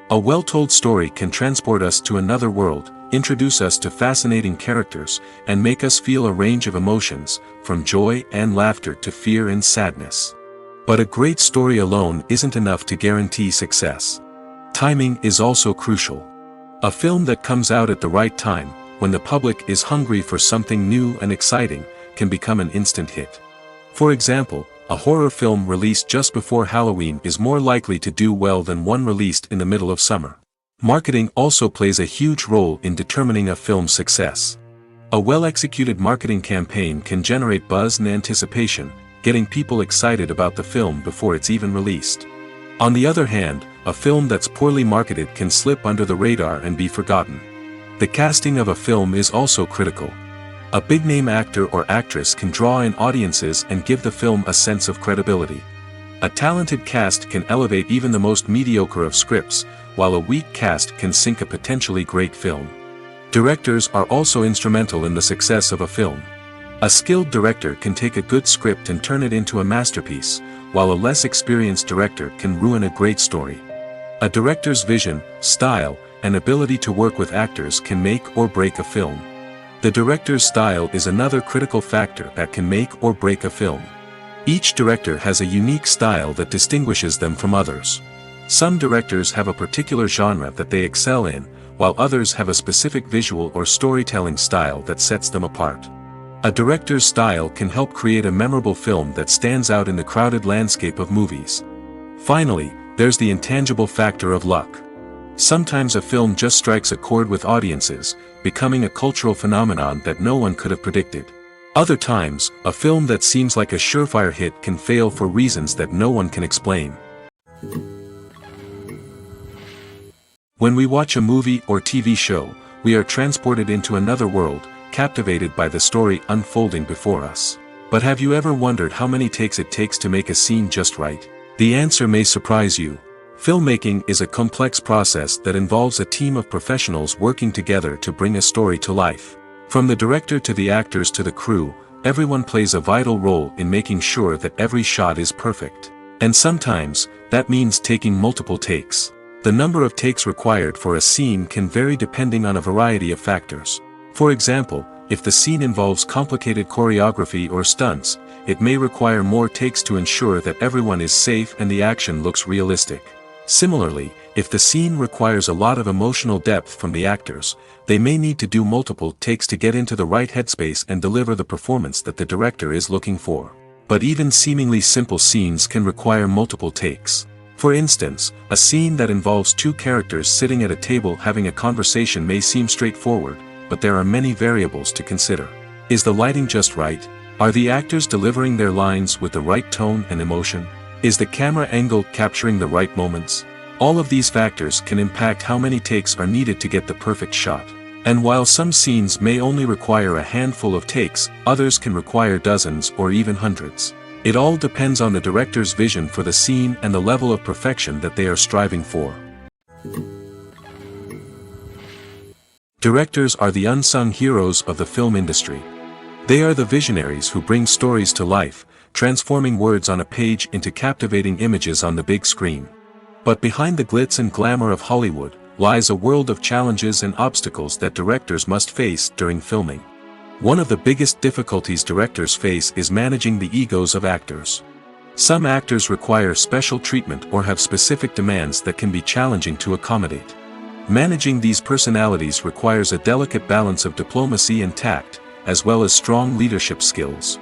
A well-told story can transport us to another world, introduce us to fascinating characters, and make us feel a range of emotions, from joy and laughter to fear and sadness. But a great story alone isn't enough to guarantee success. Timing is also crucial. A film that comes out at the right time, when the public is hungry for something new and exciting, can become an instant hit. For example, a horror film released just before Halloween is more likely to do well than one released in the middle of summer. Marketing also plays a huge role in determining a film's success. A well-executed marketing campaign can generate buzz and anticipation, getting people excited about the film before it's even released. On the other hand, a film that's poorly marketed can slip under the radar and be forgotten. The casting of a film is also critical. A big-name actor or actress can draw in audiences and give the film a sense of credibility. A talented cast can elevate even the most mediocre of scripts, while a weak cast can sink a potentially great film. Directors are also instrumental in the success of a film. A skilled director can take a good script and turn it into a masterpiece, while a less experienced director can ruin a great story. A director's vision, style, and ability to work with actors can make or break a film. The director's style is another critical factor that can make or break a film. Each director has a unique style that distinguishes them from others. Some directors have a particular genre that they excel in, while others have a specific visual or storytelling style that sets them apart. A director's style can help create a memorable film that stands out in the crowded landscape of movies. Finally, there's the intangible factor of luck. Sometimes a film just strikes a chord with audiences, becoming a cultural phenomenon that no one could have predicted. Other times, a film that seems like a surefire hit can fail for reasons that no one can explain. When we watch a movie or TV show, we are transported into another world, captivated by the story unfolding before us. But have you ever wondered how many takes it takes to make a scene just right? The answer may surprise you. Filmmaking is a complex process that involves a team of professionals working together to bring a story to life. From the director to the actors to the crew, everyone plays a vital role in making sure that every shot is perfect. And sometimes, that means taking multiple takes. The number of takes required for a scene can vary depending on a variety of factors. For example, if the scene involves complicated choreography or stunts, it may require more takes to ensure that everyone is safe and the action looks realistic. Similarly, if the scene requires a lot of emotional depth from the actors, they may need to do multiple takes to get into the right headspace and deliver the performance that the director is looking for. But even seemingly simple scenes can require multiple takes. For instance, a scene that involves two characters sitting at a table having a conversation may seem straightforward, but there are many variables to consider. Is the lighting just right? Are the actors delivering their lines with the right tone and emotion? Is the camera angle capturing the right moments? All of these factors can impact how many takes are needed to get the perfect shot. And while some scenes may only require a handful of takes, others can require dozens or even hundreds. It all depends on the director's vision for the scene and the level of perfection that they are striving for. Directors are the unsung heroes of the film industry. They are the visionaries who bring stories to life, transforming words on a page into captivating images on the big screen. But behind the glitz and glamour of Hollywood, lies a world of challenges and obstacles that directors must face during filming. One of the biggest difficulties directors face is managing the egos of actors. Some actors require special treatment or have specific demands that can be challenging to accommodate. Managing these personalities requires a delicate balance of diplomacy and tact, as well as strong leadership skills.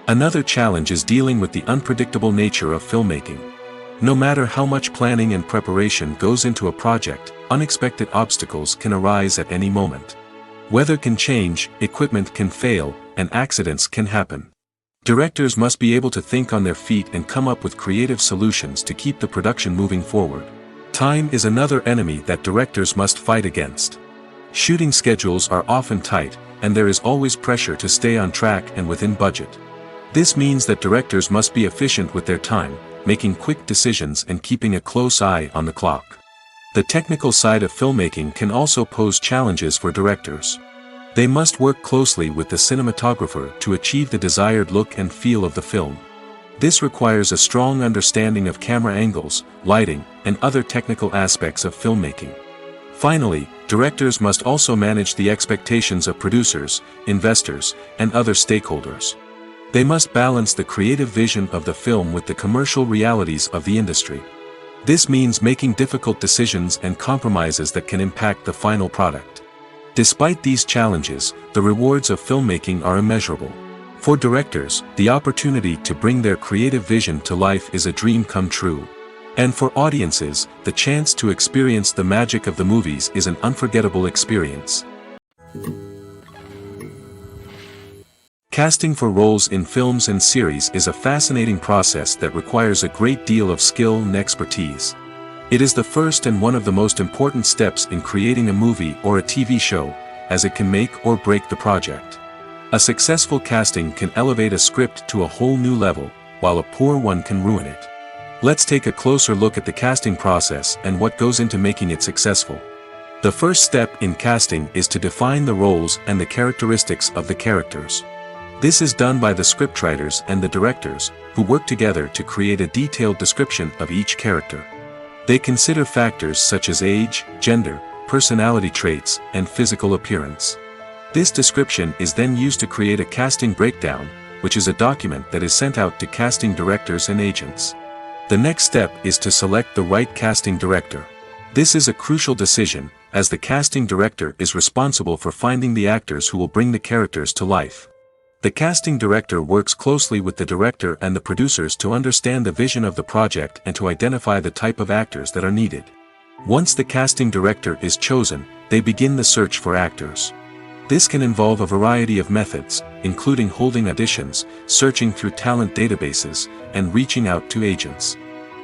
Another challenge is dealing with the unpredictable nature of filmmaking. No matter how much planning and preparation goes into a project, unexpected obstacles can arise at any moment. Weather can change, equipment can fail, and accidents can happen. Directors must be able to think on their feet and come up with creative solutions to keep the production moving forward. Time is another enemy that directors must fight against. Shooting schedules are often tight, and there is always pressure to stay on track and within budget. This means that directors must be efficient with their time, making quick decisions and keeping a close eye on the clock. The technical side of filmmaking can also pose challenges for directors. They must work closely with the cinematographer to achieve the desired look and feel of the film. This requires a strong understanding of camera angles, lighting, and other technical aspects of filmmaking. Finally, directors must also manage the expectations of producers, investors, and other stakeholders. They must balance the creative vision of the film with the commercial realities of the industry. This means making difficult decisions and compromises that can impact the final product. Despite these challenges, the rewards of filmmaking are immeasurable. For directors, the opportunity to bring their creative vision to life is a dream come true. And for audiences, the chance to experience the magic of the movies is an unforgettable experience. Casting for roles in films and series is a fascinating process that requires a great deal of skill and expertise. It is the first and one of the most important steps in creating a movie or a TV show, as it can make or break the project. A successful casting can elevate a script to a whole new level, while a poor one can ruin it. Let's take a closer look at the casting process and what goes into making it successful. The first step in casting is to define the roles and the characteristics of the characters. This is done by the scriptwriters and the directors, who work together to create a detailed description of each character. They consider factors such as age, gender, personality traits, and physical appearance. This description is then used to create a casting breakdown, which is a document that is sent out to casting directors and agents. The next step is to select the right casting director. This is a crucial decision, as the casting director is responsible for finding the actors who will bring the characters to life. The casting director works closely with the director and the producers to understand the vision of the project and to identify the type of actors that are needed. Once the casting director is chosen, they begin the search for actors. This can involve a variety of methods, including holding auditions, searching through talent databases, and reaching out to agents.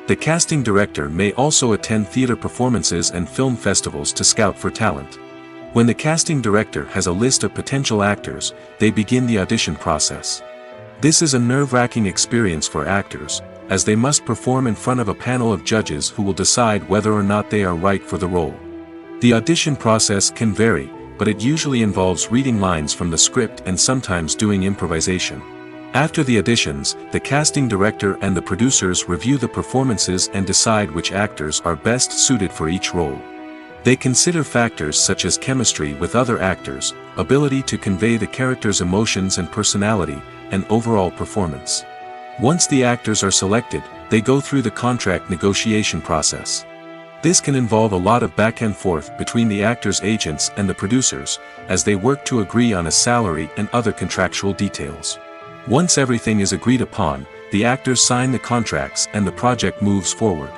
The casting director may also attend theater performances and film festivals to scout for talent. When the casting director has a list of potential actors, they begin the audition process. This is a nerve-wracking experience for actors, as they must perform in front of a panel of judges who will decide whether or not they are right for the role. The audition process can vary, but it usually involves reading lines from the script and sometimes doing improvisation. After the auditions, the casting director and the producers review the performances and decide which actors are best suited for each role. They consider factors such as chemistry with other actors, ability to convey the character's emotions and personality, and overall performance. Once the actors are selected, they go through the contract negotiation process. This can involve a lot of back and forth between the actors' agents and the producers, as they work to agree on a salary and other contractual details. Once everything is agreed upon, the actors sign the contracts and the project moves forward.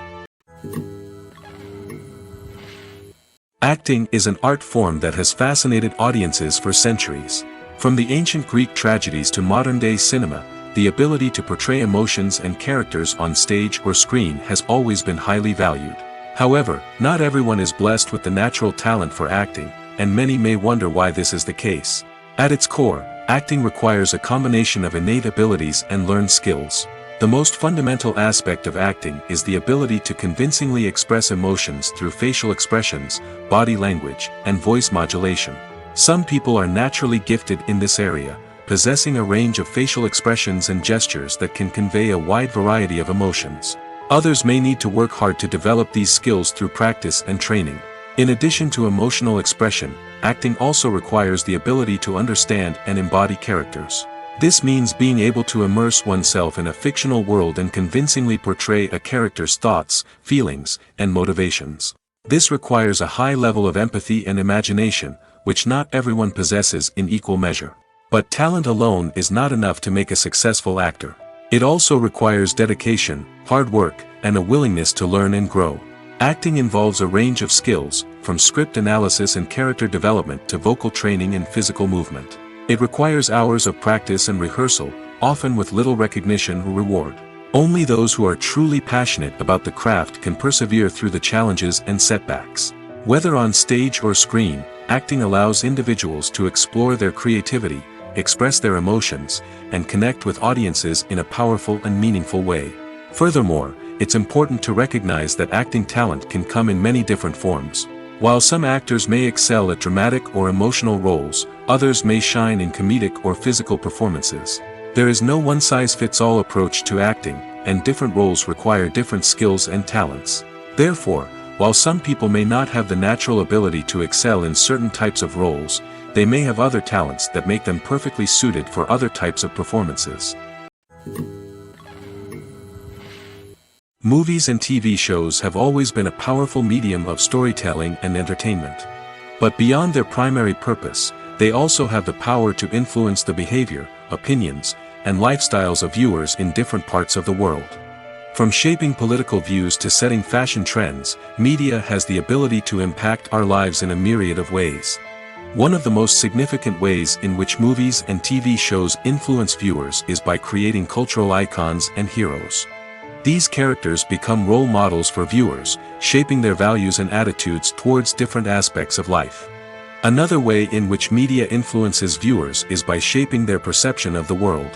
Acting is an art form that has fascinated audiences for centuries. From the ancient Greek tragedies to modern-day cinema, the ability to portray emotions and characters on stage or screen has always been highly valued. However, not everyone is blessed with the natural talent for acting, and many may wonder why this is the case. At its core, acting requires a combination of innate abilities and learned skills. The most fundamental aspect of acting is the ability to convincingly express emotions through facial expressions, body language, and voice modulation. Some people are naturally gifted in this area, possessing a range of facial expressions and gestures that can convey a wide variety of emotions. Others may need to work hard to develop these skills through practice and training. In addition to emotional expression, acting also requires the ability to understand and embody characters. This means being able to immerse oneself in a fictional world and convincingly portray a character's thoughts, feelings, and motivations. This requires a high level of empathy and imagination, which not everyone possesses in equal measure. But talent alone is not enough to make a successful actor. It also requires dedication, hard work, and a willingness to learn and grow. Acting involves a range of skills, from script analysis and character development to vocal training and physical movement. It requires hours of practice and rehearsal, often with little recognition or reward. Only those who are truly passionate about the craft can persevere through the challenges and setbacks. Whether on stage or screen, acting allows individuals to explore their creativity, express their emotions, and connect with audiences in a powerful and meaningful way. Furthermore, it's important to recognize that acting talent can come in many different forms. While some actors may excel at dramatic or emotional roles, others may shine in comedic or physical performances. There is no one-size-fits-all approach to acting, and different roles require different skills and talents. Therefore, while some people may not have the natural ability to excel in certain types of roles, they may have other talents that make them perfectly suited for other types of performances. Movies and TV shows have always been a powerful medium of storytelling and entertainment. But beyond their primary purpose, they also have the power to influence the behavior, opinions, and lifestyles of viewers in different parts of the world. From shaping political views to setting fashion trends, media has the ability to impact our lives in a myriad of ways. One of the most significant ways in which movies and TV shows influence viewers is by creating cultural icons and heroes. These characters become role models for viewers, shaping their values and attitudes towards different aspects of life. Another way in which media influences viewers is by shaping their perception of the world.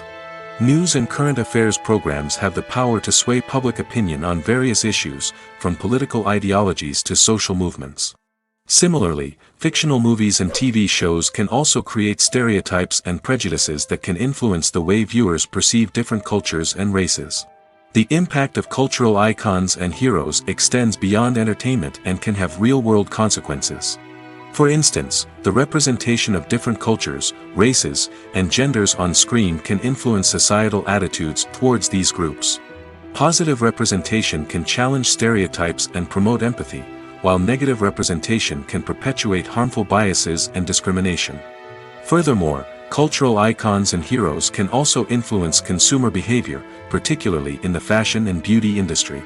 News and current affairs programs have the power to sway public opinion on various issues, from political ideologies to social movements. Similarly, fictional movies and TV shows can also create stereotypes and prejudices that can influence the way viewers perceive different cultures and races. The impact of cultural icons and heroes extends beyond entertainment and can have real-world consequences. For instance, the representation of different cultures, races, and genders on screen can influence societal attitudes towards these groups. Positive representation can challenge stereotypes and promote empathy, while negative representation can perpetuate harmful biases and discrimination. Furthermore, cultural icons and heroes can also influence consumer behavior, particularly in the fashion and beauty industry.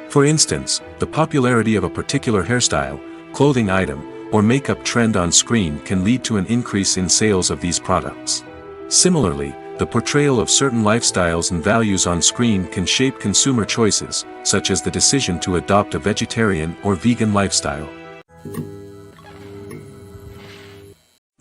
For instance, the popularity of a particular hairstyle, clothing item, or makeup trend on screen can lead to an increase in sales of these products. Similarly, the portrayal of certain lifestyles and values on screen can shape consumer choices, such as the decision to adopt a vegetarian or vegan lifestyle.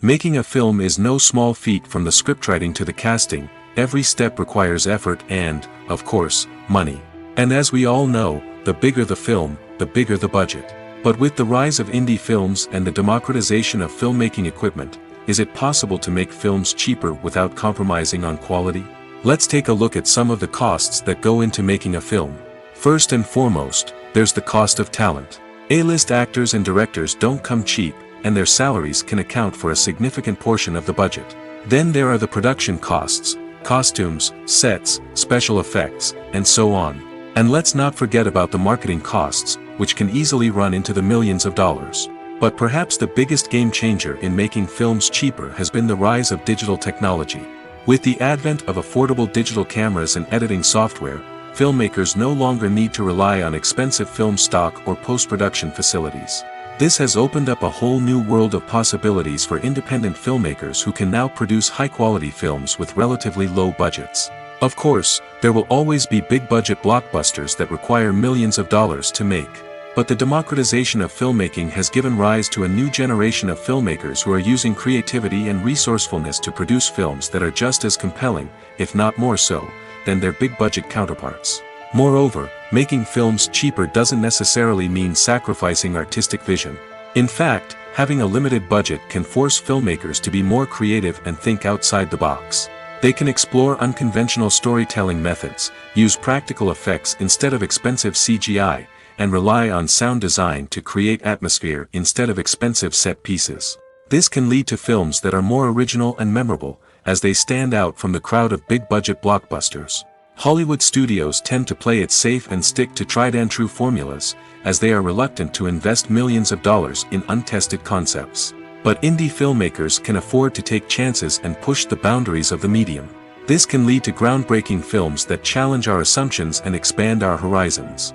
Making a film is no small feat. From the scriptwriting to the casting, every step requires effort and, of course, money. And as we all know, the bigger the film, the bigger the budget. But with the rise of indie films and the democratization of filmmaking equipment, is it possible to make films cheaper without compromising on quality? Let's take a look at some of the costs that go into making a film. First and foremost, there's the cost of talent. A-list actors and directors don't come cheap, and their salaries can account for a significant portion of the budget. Then there are the production costs, costumes, sets, special effects, and so on. And let's not forget about the marketing costs, which can easily run into the millions of dollars. But perhaps the biggest game changer in making films cheaper has been the rise of digital technology. With the advent of affordable digital cameras and editing software, filmmakers no longer need to rely on expensive film stock or post-production facilities. This has opened up a whole new world of possibilities for independent filmmakers who can now produce high-quality films with relatively low budgets. Of course, there will always be big-budget blockbusters that require millions of dollars to make. But the democratization of filmmaking has given rise to a new generation of filmmakers who are using creativity and resourcefulness to produce films that are just as compelling, if not more so, than their big-budget counterparts. Moreover, making films cheaper doesn't necessarily mean sacrificing artistic vision. In fact, having a limited budget can force filmmakers to be more creative and think outside the box. They can explore unconventional storytelling methods, use practical effects instead of expensive CGI, and rely on sound design to create atmosphere instead of expensive set pieces. This can lead to films that are more original and memorable, as they stand out from the crowd of big-budget blockbusters. Hollywood studios tend to play it safe and stick to tried-and-true formulas, as they are reluctant to invest millions of dollars in untested concepts. But indie filmmakers can afford to take chances and push the boundaries of the medium. This can lead to groundbreaking films that challenge our assumptions and expand our horizons.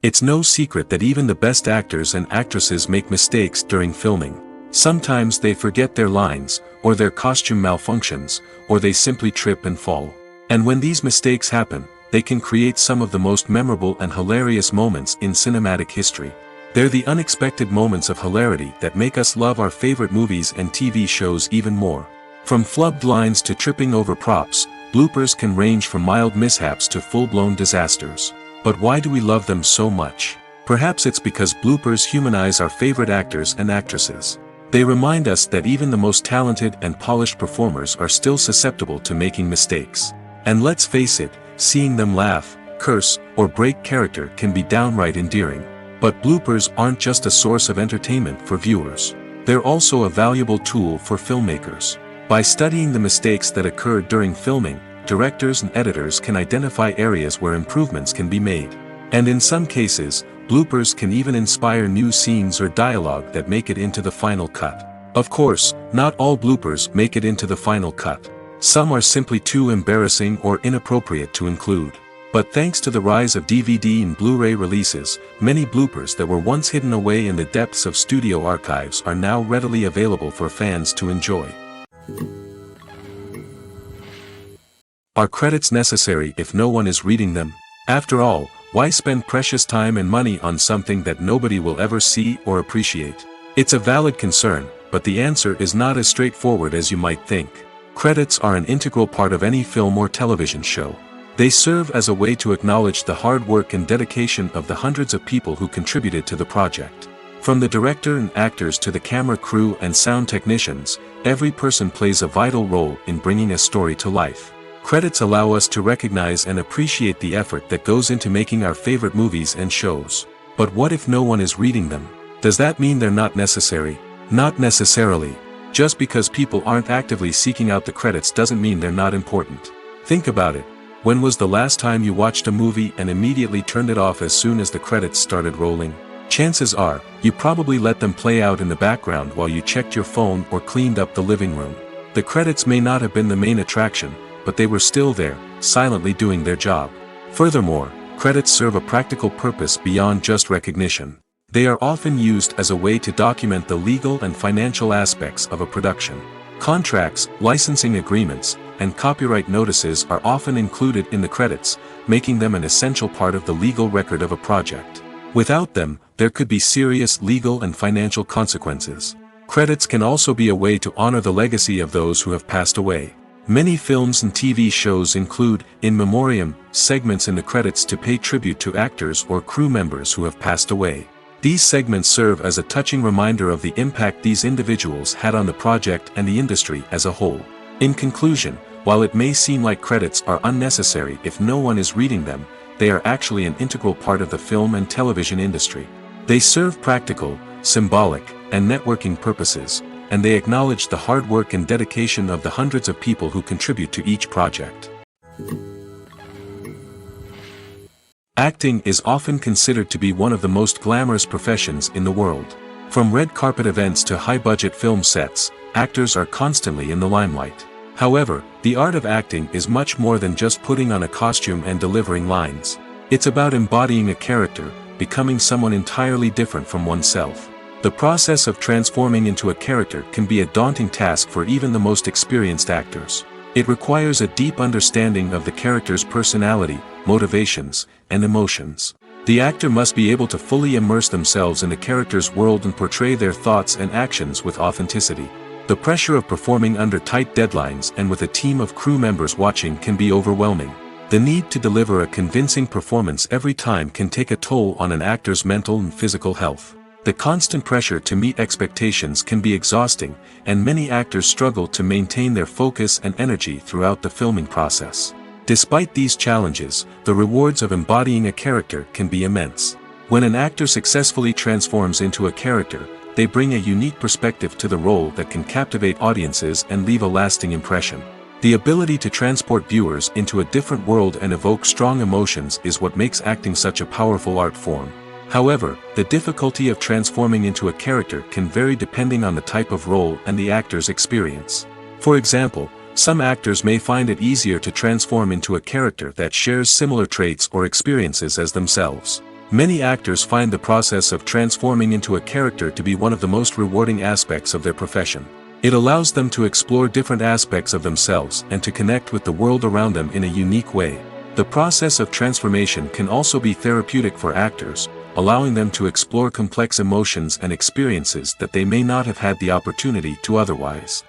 It's no secret that even the best actors and actresses make mistakes during filming. Sometimes they forget their lines, or their costume malfunctions, or they simply trip and fall. And when these mistakes happen, they can create some of the most memorable and hilarious moments in cinematic history. They're the unexpected moments of hilarity that make us love our favorite movies and TV shows even more. From flubbed lines to tripping over props, bloopers can range from mild mishaps to full-blown disasters. But why do we love them so much? Perhaps it's because bloopers humanize our favorite actors and actresses. They remind us that even the most talented and polished performers are still susceptible to making mistakes. And let's face it, seeing them laugh, curse, or break character can be downright endearing. But bloopers aren't just a source of entertainment for viewers. They're also a valuable tool for filmmakers. By studying the mistakes that occurred during filming, directors and editors can identify areas where improvements can be made. And in some cases, bloopers can even inspire new scenes or dialogue that make it into the final cut. Of course, not all bloopers make it into the final cut. Some are simply too embarrassing or inappropriate to include. But thanks to the rise of DVD and Blu-ray releases, many bloopers that were once hidden away in the depths of studio archives are now readily available for fans to enjoy. Are credits necessary if no one is reading them? After all, why spend precious time and money on something that nobody will ever see or appreciate? It's a valid concern, but the answer is not as straightforward as you might think. Credits are an integral part of any film or television show. They serve as a way to acknowledge the hard work and dedication of the hundreds of people who contributed to the project. From the director and actors to the camera crew and sound technicians, every person plays a vital role in bringing a story to life. Credits allow us to recognize and appreciate the effort that goes into making our favorite movies and shows. But what if no one is reading them? Does that mean they're not necessary? Not necessarily. Just because people aren't actively seeking out the credits doesn't mean they're not important. Think about it. When was the last time you watched a movie and immediately turned it off as soon as the credits started rolling? Chances are, you probably let them play out in the background while you checked your phone or cleaned up the living room. The credits may not have been the main attraction, but they were still there, silently doing their job. Furthermore, credits serve a practical purpose beyond just recognition. They are often used as a way to document the legal and financial aspects of a production. Contracts, licensing agreements, and copyright notices are often included in the credits, making them an essential part of the legal record of a project. Without them, there could be serious legal and financial consequences. Credits can also be a way to honor the legacy of those who have passed away. Many films and TV shows include, in memoriam, segments in the credits to pay tribute to actors or crew members who have passed away. These segments serve as a touching reminder of the impact these individuals had on the project and the industry as a whole. In conclusion, while it may seem like credits are unnecessary if no one is reading them, they are actually an integral part of the film and television industry. They serve practical, symbolic, and networking purposes, and they acknowledge the hard work and dedication of the hundreds of people who contribute to each project. Acting is often considered to be one of the most glamorous professions in the world. From red carpet events to high-budget film sets, actors are constantly in the limelight. However, the art of acting is much more than just putting on a costume and delivering lines. It's about embodying a character, becoming someone entirely different from oneself. The process of transforming into a character can be a daunting task for even the most experienced actors. It requires a deep understanding of the character's personality, motivations, and emotions. The actor must be able to fully immerse themselves in the character's world and portray their thoughts and actions with authenticity. The pressure of performing under tight deadlines and with a team of crew members watching can be overwhelming. The need to deliver a convincing performance every time can take a toll on an actor's mental and physical health. The constant pressure to meet expectations can be exhausting, and many actors struggle to maintain their focus and energy throughout the filming process. Despite these challenges, the rewards of embodying a character can be immense. When an actor successfully transforms into a character, they bring a unique perspective to the role that can captivate audiences and leave a lasting impression. The ability to transport viewers into a different world and evoke strong emotions is what makes acting such a powerful art form. However, the difficulty of transforming into a character can vary depending on the type of role and the actor's experience. For example, some actors may find it easier to transform into a character that shares similar traits or experiences as themselves. Many actors find the process of transforming into a character to be one of the most rewarding aspects of their profession. It allows them to explore different aspects of themselves and to connect with the world around them in a unique way. The process of transformation can also be therapeutic for actors, allowing them to explore complex emotions and experiences that they may not have had the opportunity to otherwise.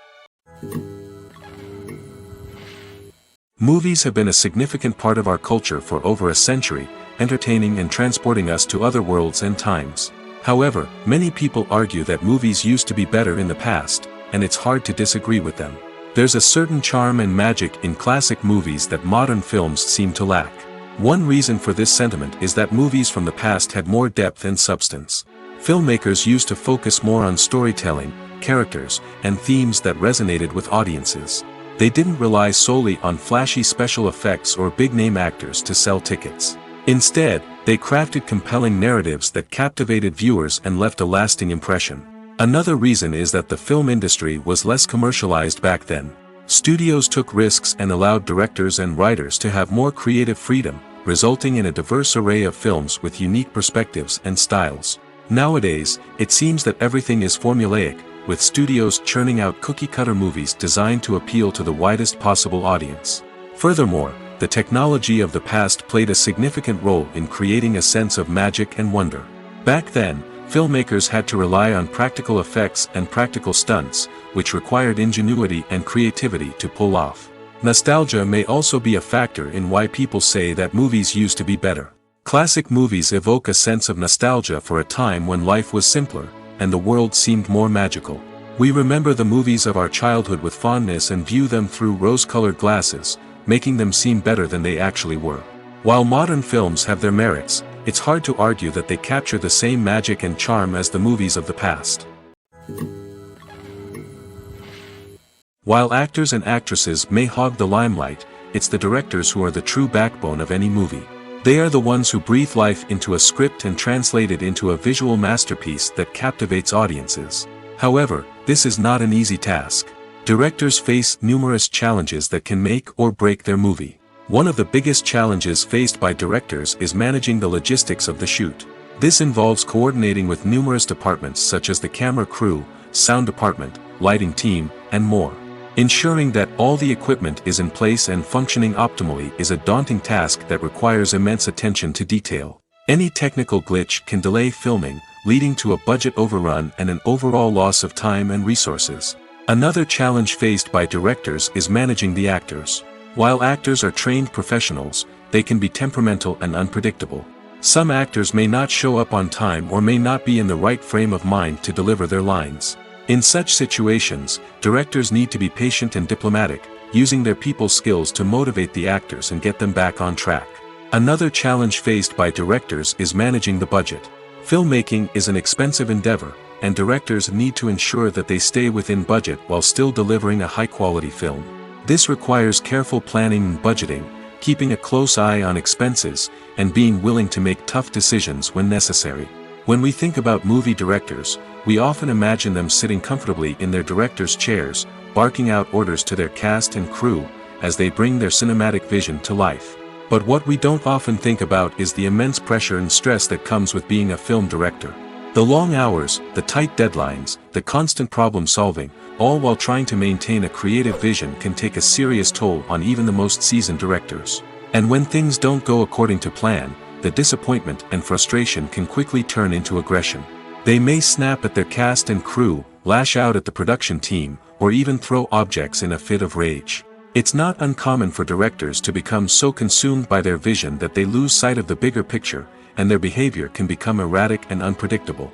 Movies have been a significant part of our culture for over a century, entertaining and transporting us to other worlds and times. However, many people argue that movies used to be better in the past, and it's hard to disagree with them. There's a certain charm and magic in classic movies that modern films seem to lack. One reason for this sentiment is that movies from the past had more depth and substance. Filmmakers used to focus more on storytelling, characters, and themes that resonated with audiences. They didn't rely solely on flashy special effects or big-name actors to sell tickets. Instead, they crafted compelling narratives that captivated viewers and left a lasting impression. Another reason is that the film industry was less commercialized back then. Studios took risks and allowed directors and writers to have more creative freedom, resulting in a diverse array of films with unique perspectives and styles. Nowadays, it seems that everything is formulaic, with studios churning out cookie-cutter movies designed to appeal to the widest possible audience. Furthermore, the technology of the past played a significant role in creating a sense of magic and wonder. Back then, filmmakers had to rely on practical effects and practical stunts, which required ingenuity and creativity to pull off. Nostalgia may also be a factor in why people say that movies used to be better. Classic movies evoke a sense of nostalgia for a time when life was simpler, and the world seemed more magical. We remember the movies of our childhood with fondness and view them through rose-colored glasses, making them seem better than they actually were. While modern films have their merits, it's hard to argue that they capture the same magic and charm as the movies of the past. While actors and actresses may hog the limelight, it's the directors who are the true backbone of any movie. They are the ones who breathe life into a script and translate it into a visual masterpiece that captivates audiences. However, this is not an easy task. Directors face numerous challenges that can make or break their movie. One of the biggest challenges faced by directors is managing the logistics of the shoot. This involves coordinating with numerous departments such as the camera crew, sound department, lighting team, and more. Ensuring that all the equipment is in place and functioning optimally is a daunting task that requires immense attention to detail. Any technical glitch can delay filming, leading to a budget overrun and an overall loss of time and resources. Another challenge faced by directors is managing the actors. While actors are trained professionals, they can be temperamental and unpredictable. Some actors may not show up on time or may not be in the right frame of mind to deliver their lines. In such situations, directors need to be patient and diplomatic, using their people skills to motivate the actors and get them back on track. Another challenge faced by directors is managing the budget. Filmmaking is an expensive endeavor, and directors need to ensure that they stay within budget while still delivering a high-quality film. This requires careful planning and budgeting, keeping a close eye on expenses, and being willing to make tough decisions when necessary. When we think about movie directors, we often imagine them sitting comfortably in their director's chairs, barking out orders to their cast and crew, as they bring their cinematic vision to life. But what we don't often think about is the immense pressure and stress that comes with being a film director. The long hours, the tight deadlines, the constant problem solving, all while trying to maintain a creative vision can take a serious toll on even the most seasoned directors. And when things don't go according to plan, the disappointment and frustration can quickly turn into aggression. They may snap at their cast and crew, lash out at the production team, or even throw objects in a fit of rage. It's not uncommon for directors to become so consumed by their vision that they lose sight of the bigger picture, and their behavior can become erratic and unpredictable.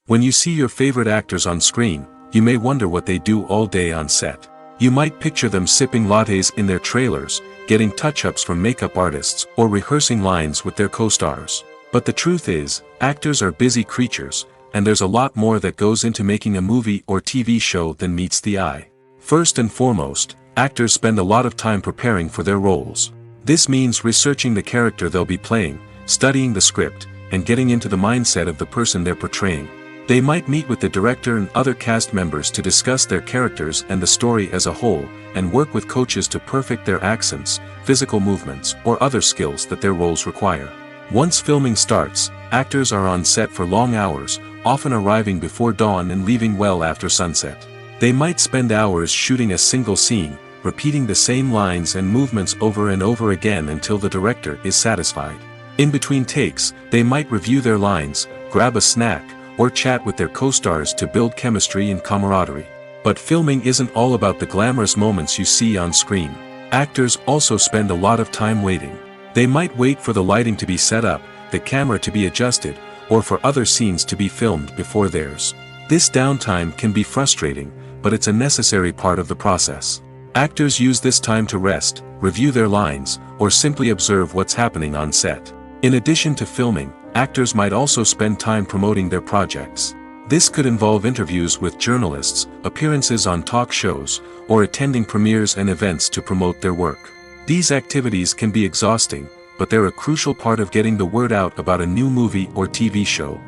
When you see your favorite actors on screen, you may wonder what they do all day on set. You might picture them sipping lattes in their trailers, getting touch-ups from makeup artists, or rehearsing lines with their co-stars. But the truth is, actors are busy creatures, and there's a lot more that goes into making a movie or TV show than meets the eye. First and foremost, actors spend a lot of time preparing for their roles. This means researching the character they'll be playing, studying the script, and getting into the mindset of the person they're portraying. They might meet with the director and other cast members to discuss their characters and the story as a whole, and work with coaches to perfect their accents, physical movements, or other skills that their roles require. Once filming starts, actors are on set for long hours, often arriving before dawn and leaving well after sunset. They might spend hours shooting a single scene, repeating the same lines and movements over and over again until the director is satisfied. In between takes, they might review their lines, grab a snack, or chat with their co-stars to build chemistry and camaraderie. But filming isn't all about the glamorous moments you see on screen. Actors also spend a lot of time waiting. They might wait for the lighting to be set up, the camera to be adjusted, or for other scenes to be filmed before theirs. This downtime can be frustrating, but it's a necessary part of the process. Actors use this time to rest, review their lines, or simply observe what's happening on set. In addition to filming, actors might also spend time promoting their projects. This could involve interviews with journalists, appearances on talk shows, or attending premieres and events to promote their work. These activities can be exhausting, but they're a crucial part of getting the word out about a new movie or TV show.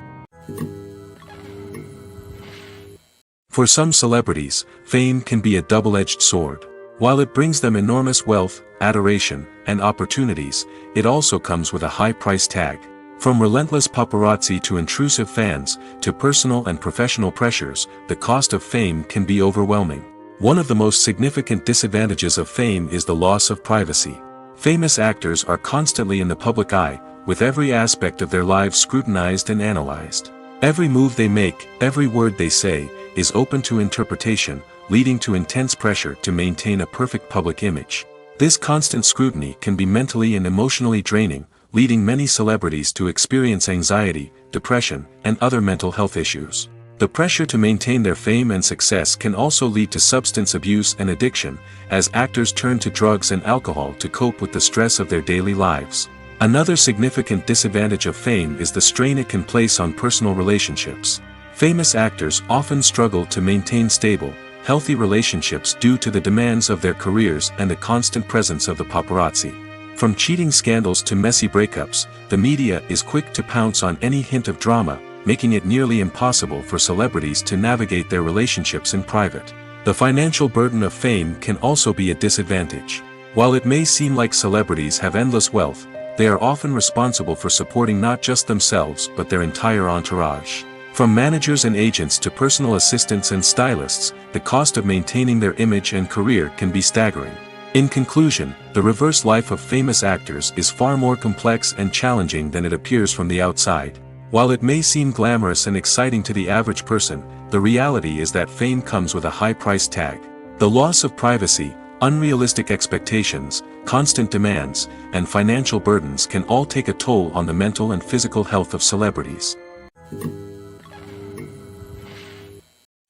For some celebrities, fame can be a double-edged sword. While it brings them enormous wealth, adoration, and opportunities, it also comes with a high price tag. From relentless paparazzi to intrusive fans, to personal and professional pressures, the cost of fame can be overwhelming. One of the most significant disadvantages of fame is the loss of privacy. Famous actors are constantly in the public eye, with every aspect of their lives scrutinized and analyzed. Every move they make, every word they say, is open to interpretation, leading to intense pressure to maintain a perfect public image. This constant scrutiny can be mentally and emotionally draining, leading many celebrities to experience anxiety, depression, and other mental health issues. The pressure to maintain their fame and success can also lead to substance abuse and addiction, as actors turn to drugs and alcohol to cope with the stress of their daily lives. Another significant disadvantage of fame is the strain it can place on personal relationships. Famous actors often struggle to maintain stable, healthy relationships due to the demands of their careers and the constant presence of the paparazzi. From cheating scandals to messy breakups, the media is quick to pounce on any hint of drama, making it nearly impossible for celebrities to navigate their relationships in private. The financial burden of fame can also be a disadvantage. While it may seem like celebrities have endless wealth, they are often responsible for supporting not just themselves but their entire entourage. From managers and agents to personal assistants and stylists, the cost of maintaining their image and career can be staggering. In conclusion, the reverse life of famous actors is far more complex and challenging than it appears from the outside. While it may seem glamorous and exciting to the average person, the reality is that fame comes with a high price tag. The loss of privacy, unrealistic expectations, constant demands, and financial burdens can all take a toll on the mental and physical health of celebrities.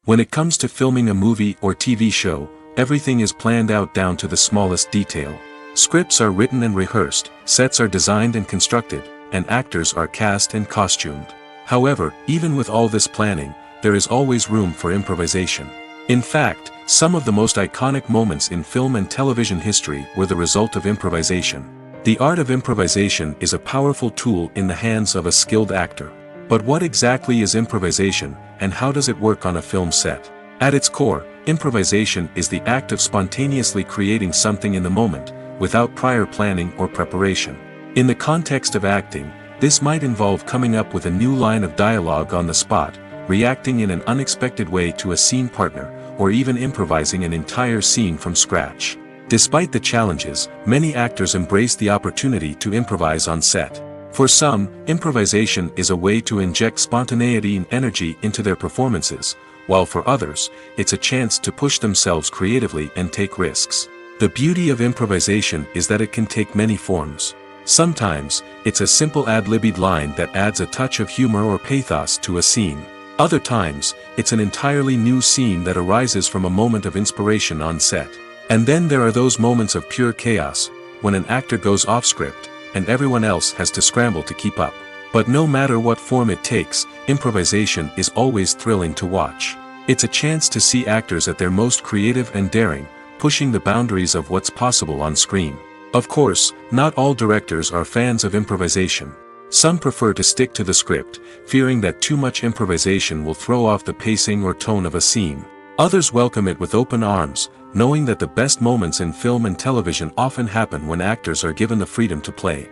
When it comes to filming a movie or TV show, everything is planned out down to the smallest detail. Scripts are written and rehearsed, sets are designed and constructed, and actors are cast and costumed. However, even with all this planning, there is always room for improvisation. In fact, some of the most iconic moments in film and television history were the result of improvisation. The art of improvisation is a powerful tool in the hands of a skilled actor. But what exactly is improvisation, and how does it work on a film set? At its core, improvisation is the act of spontaneously creating something in the moment, without prior planning or preparation. In the context of acting, this might involve coming up with a new line of dialogue on the spot, reacting in an unexpected way to a scene partner, or even improvising an entire scene from scratch. Despite the challenges, many actors embrace the opportunity to improvise on set. For some, improvisation is a way to inject spontaneity and energy into their performances, while for others, it's a chance to push themselves creatively and take risks. The beauty of improvisation is that it can take many forms. Sometimes, it's a simple ad-libbed line that adds a touch of humor or pathos to a scene. Other times, it's an entirely new scene that arises from a moment of inspiration on set. And then there are those moments of pure chaos, when an actor goes off script, and everyone else has to scramble to keep up. But no matter what form it takes, improvisation is always thrilling to watch. It's a chance to see actors at their most creative and daring, pushing the boundaries of what's possible on screen. Of course, not all directors are fans of improvisation. Some prefer to stick to the script, fearing that too much improvisation will throw off the pacing or tone of a scene. Others welcome it with open arms, knowing that the best moments in film and television often happen when actors are given the freedom to play.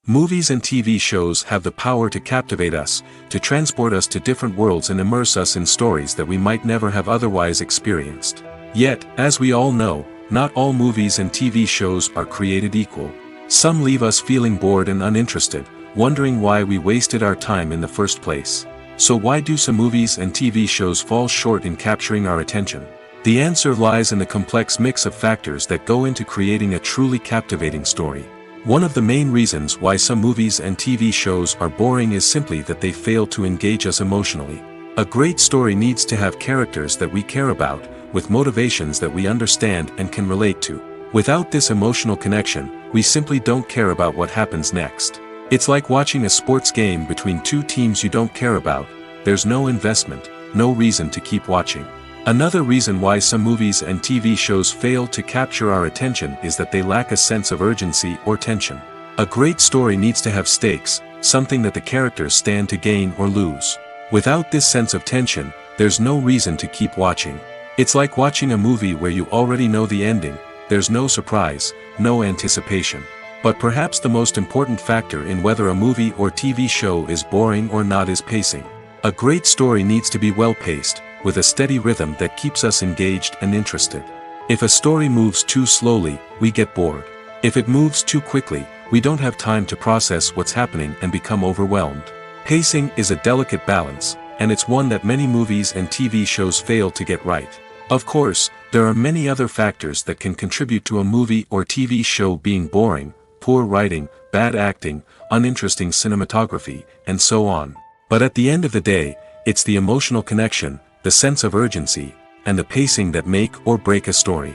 Movies and TV shows have the power to captivate us, to transport us to different worlds and immerse us in stories that we might never have otherwise experienced. Yet, as we all know, not all movies and TV shows are created equal. Some leave us feeling bored and uninterested, wondering why we wasted our time in the first place. So why do some movies and TV shows fall short in capturing our attention? The answer lies in the complex mix of factors that go into creating a truly captivating story. One of the main reasons why some movies and TV shows are boring is simply that they fail to engage us emotionally. A great story needs to have characters that we care about, with motivations that we understand and can relate to. Without this emotional connection, we simply don't care about what happens next. It's like watching a sports game between two teams you don't care about. There's no investment, no reason to keep watching. Another reason why some movies and TV shows fail to capture our attention is that they lack a sense of urgency or tension. A great story needs to have stakes, something that the characters stand to gain or lose. Without this sense of tension, there's no reason to keep watching. It's like watching a movie where you already know the ending. There's no surprise, no anticipation. But perhaps the most important factor in whether a movie or TV show is boring or not is pacing. A great story needs to be well-paced, with a steady rhythm that keeps us engaged and interested. If a story moves too slowly, we get bored. If it moves too quickly, we don't have time to process what's happening and become overwhelmed. Pacing is a delicate balance, and it's one that many movies and TV shows fail to get right. Of course, there are many other factors that can contribute to a movie or TV show being boring: poor writing, bad acting, uninteresting cinematography, and so on. But at the end of the day, it's the emotional connection, the sense of urgency, and the pacing that make or break a story.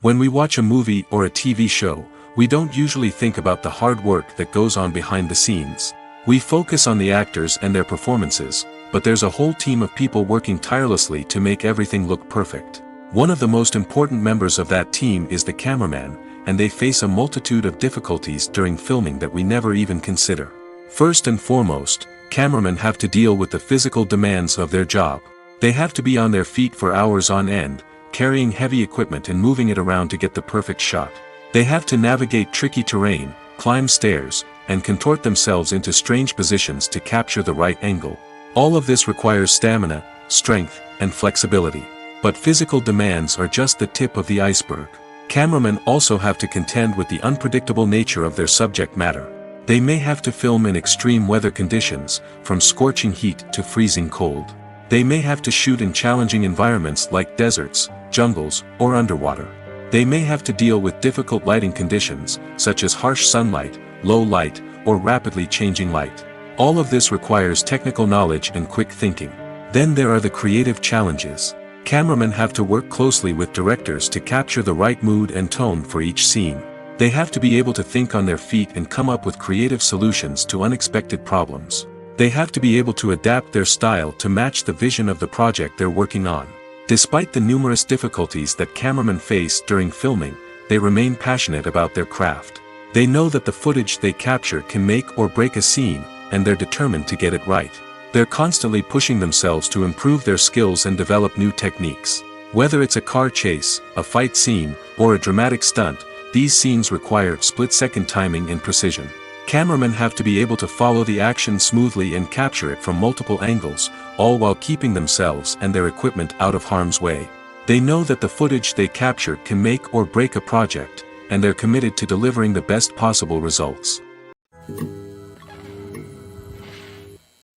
When we watch a movie or a TV show, we don't usually think about the hard work that goes on behind the scenes. We focus on the actors and their performances, but there's a whole team of people working tirelessly to make everything look perfect. One of the most important members of that team is the cameraman, and they face a multitude of difficulties during filming that we never even consider. First and foremost, cameramen have to deal with the physical demands of their job. They have to be on their feet for hours on end, carrying heavy equipment and moving it around to get the perfect shot. They have to navigate tricky terrain, climb stairs, and contort themselves into strange positions to capture the right angle. All of this requires stamina, strength, and flexibility. But physical demands are just the tip of the iceberg. Cameramen also have to contend with the unpredictable nature of their subject matter. They may have to film in extreme weather conditions, from scorching heat to freezing cold. They may have to shoot in challenging environments like deserts, jungles, or underwater. They may have to deal with difficult lighting conditions, such as harsh sunlight, low light, or rapidly changing light. All of this requires technical knowledge and quick thinking. Then there are the creative challenges. Cameramen have to work closely with directors to capture the right mood and tone for each scene. They have to be able to think on their feet and come up with creative solutions to unexpected problems. They have to be able to adapt their style to match the vision of the project they're working on. Despite the numerous difficulties that cameramen face during filming, they remain passionate about their craft. They know that the footage they capture can make or break a scene, and they're determined to get it right. They're constantly pushing themselves to improve their skills and develop new techniques. Whether it's a car chase, a fight scene, or a dramatic stunt, these scenes require split-second timing and precision. Cameramen have to be able to follow the action smoothly and capture it from multiple angles, all while keeping themselves and their equipment out of harm's way. They know that the footage they capture can make or break a project, and they're committed to delivering the best possible results.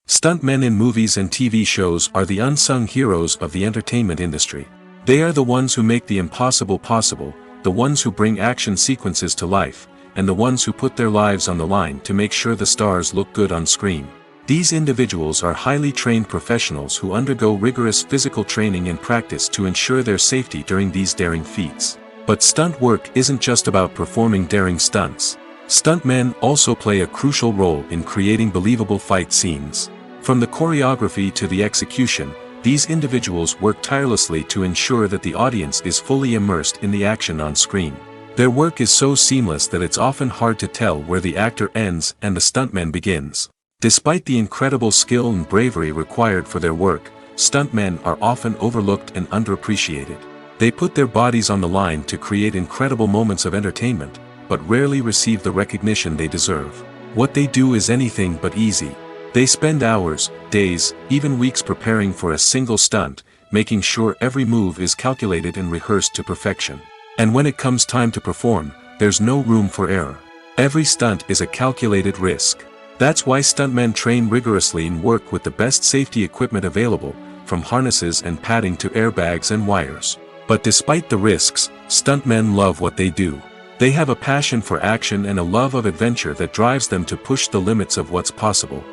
Stuntmen in movies and TV shows are the unsung heroes of the entertainment industry. They are the ones who make the impossible possible, the ones who bring action sequences to life, and the ones who put their lives on the line to make sure the stars look good on screen. These individuals are highly trained professionals who undergo rigorous physical training and practice to ensure their safety during these daring feats. But stunt work isn't just about performing daring stunts. Stuntmen also play a crucial role in creating believable fight scenes. From the choreography to the execution, these individuals work tirelessly to ensure that the audience is fully immersed in the action on screen. Their work is so seamless that it's often hard to tell where the actor ends and the stuntman begins. Despite the incredible skill and bravery required for their work, stuntmen are often overlooked and underappreciated. They put their bodies on the line to create incredible moments of entertainment, but rarely receive the recognition they deserve. What they do is anything but easy. They spend hours, days, even weeks preparing for a single stunt, making sure every move is calculated and rehearsed to perfection. And when it comes time to perform, there's no room for error. Every stunt is a calculated risk. That's why stuntmen train rigorously and work with the best safety equipment available, from harnesses and padding to airbags and wires. But despite the risks, stuntmen love what they do. They have a passion for action and a love of adventure that drives them to push the limits of what's possible.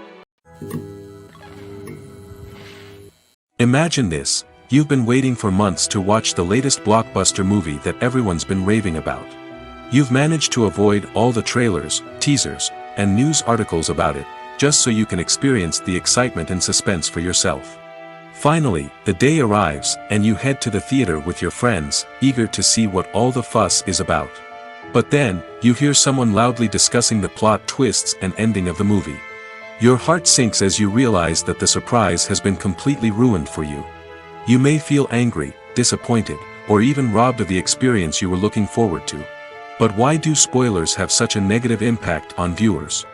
Imagine this: you've been waiting for months to watch the latest blockbuster movie that everyone's been raving about. You've managed to avoid all the trailers, teasers, and news articles about it, just so you can experience the excitement and suspense for yourself. Finally, the day arrives, and you head to the theater with your friends, eager to see what all the fuss is about. But then, you hear someone loudly discussing the plot twists and ending of the movie. Your heart sinks as you realize that the surprise has been completely ruined for you. You may feel angry, disappointed, or even robbed of the experience you were looking forward to. But why do spoilers have such a negative impact on viewers?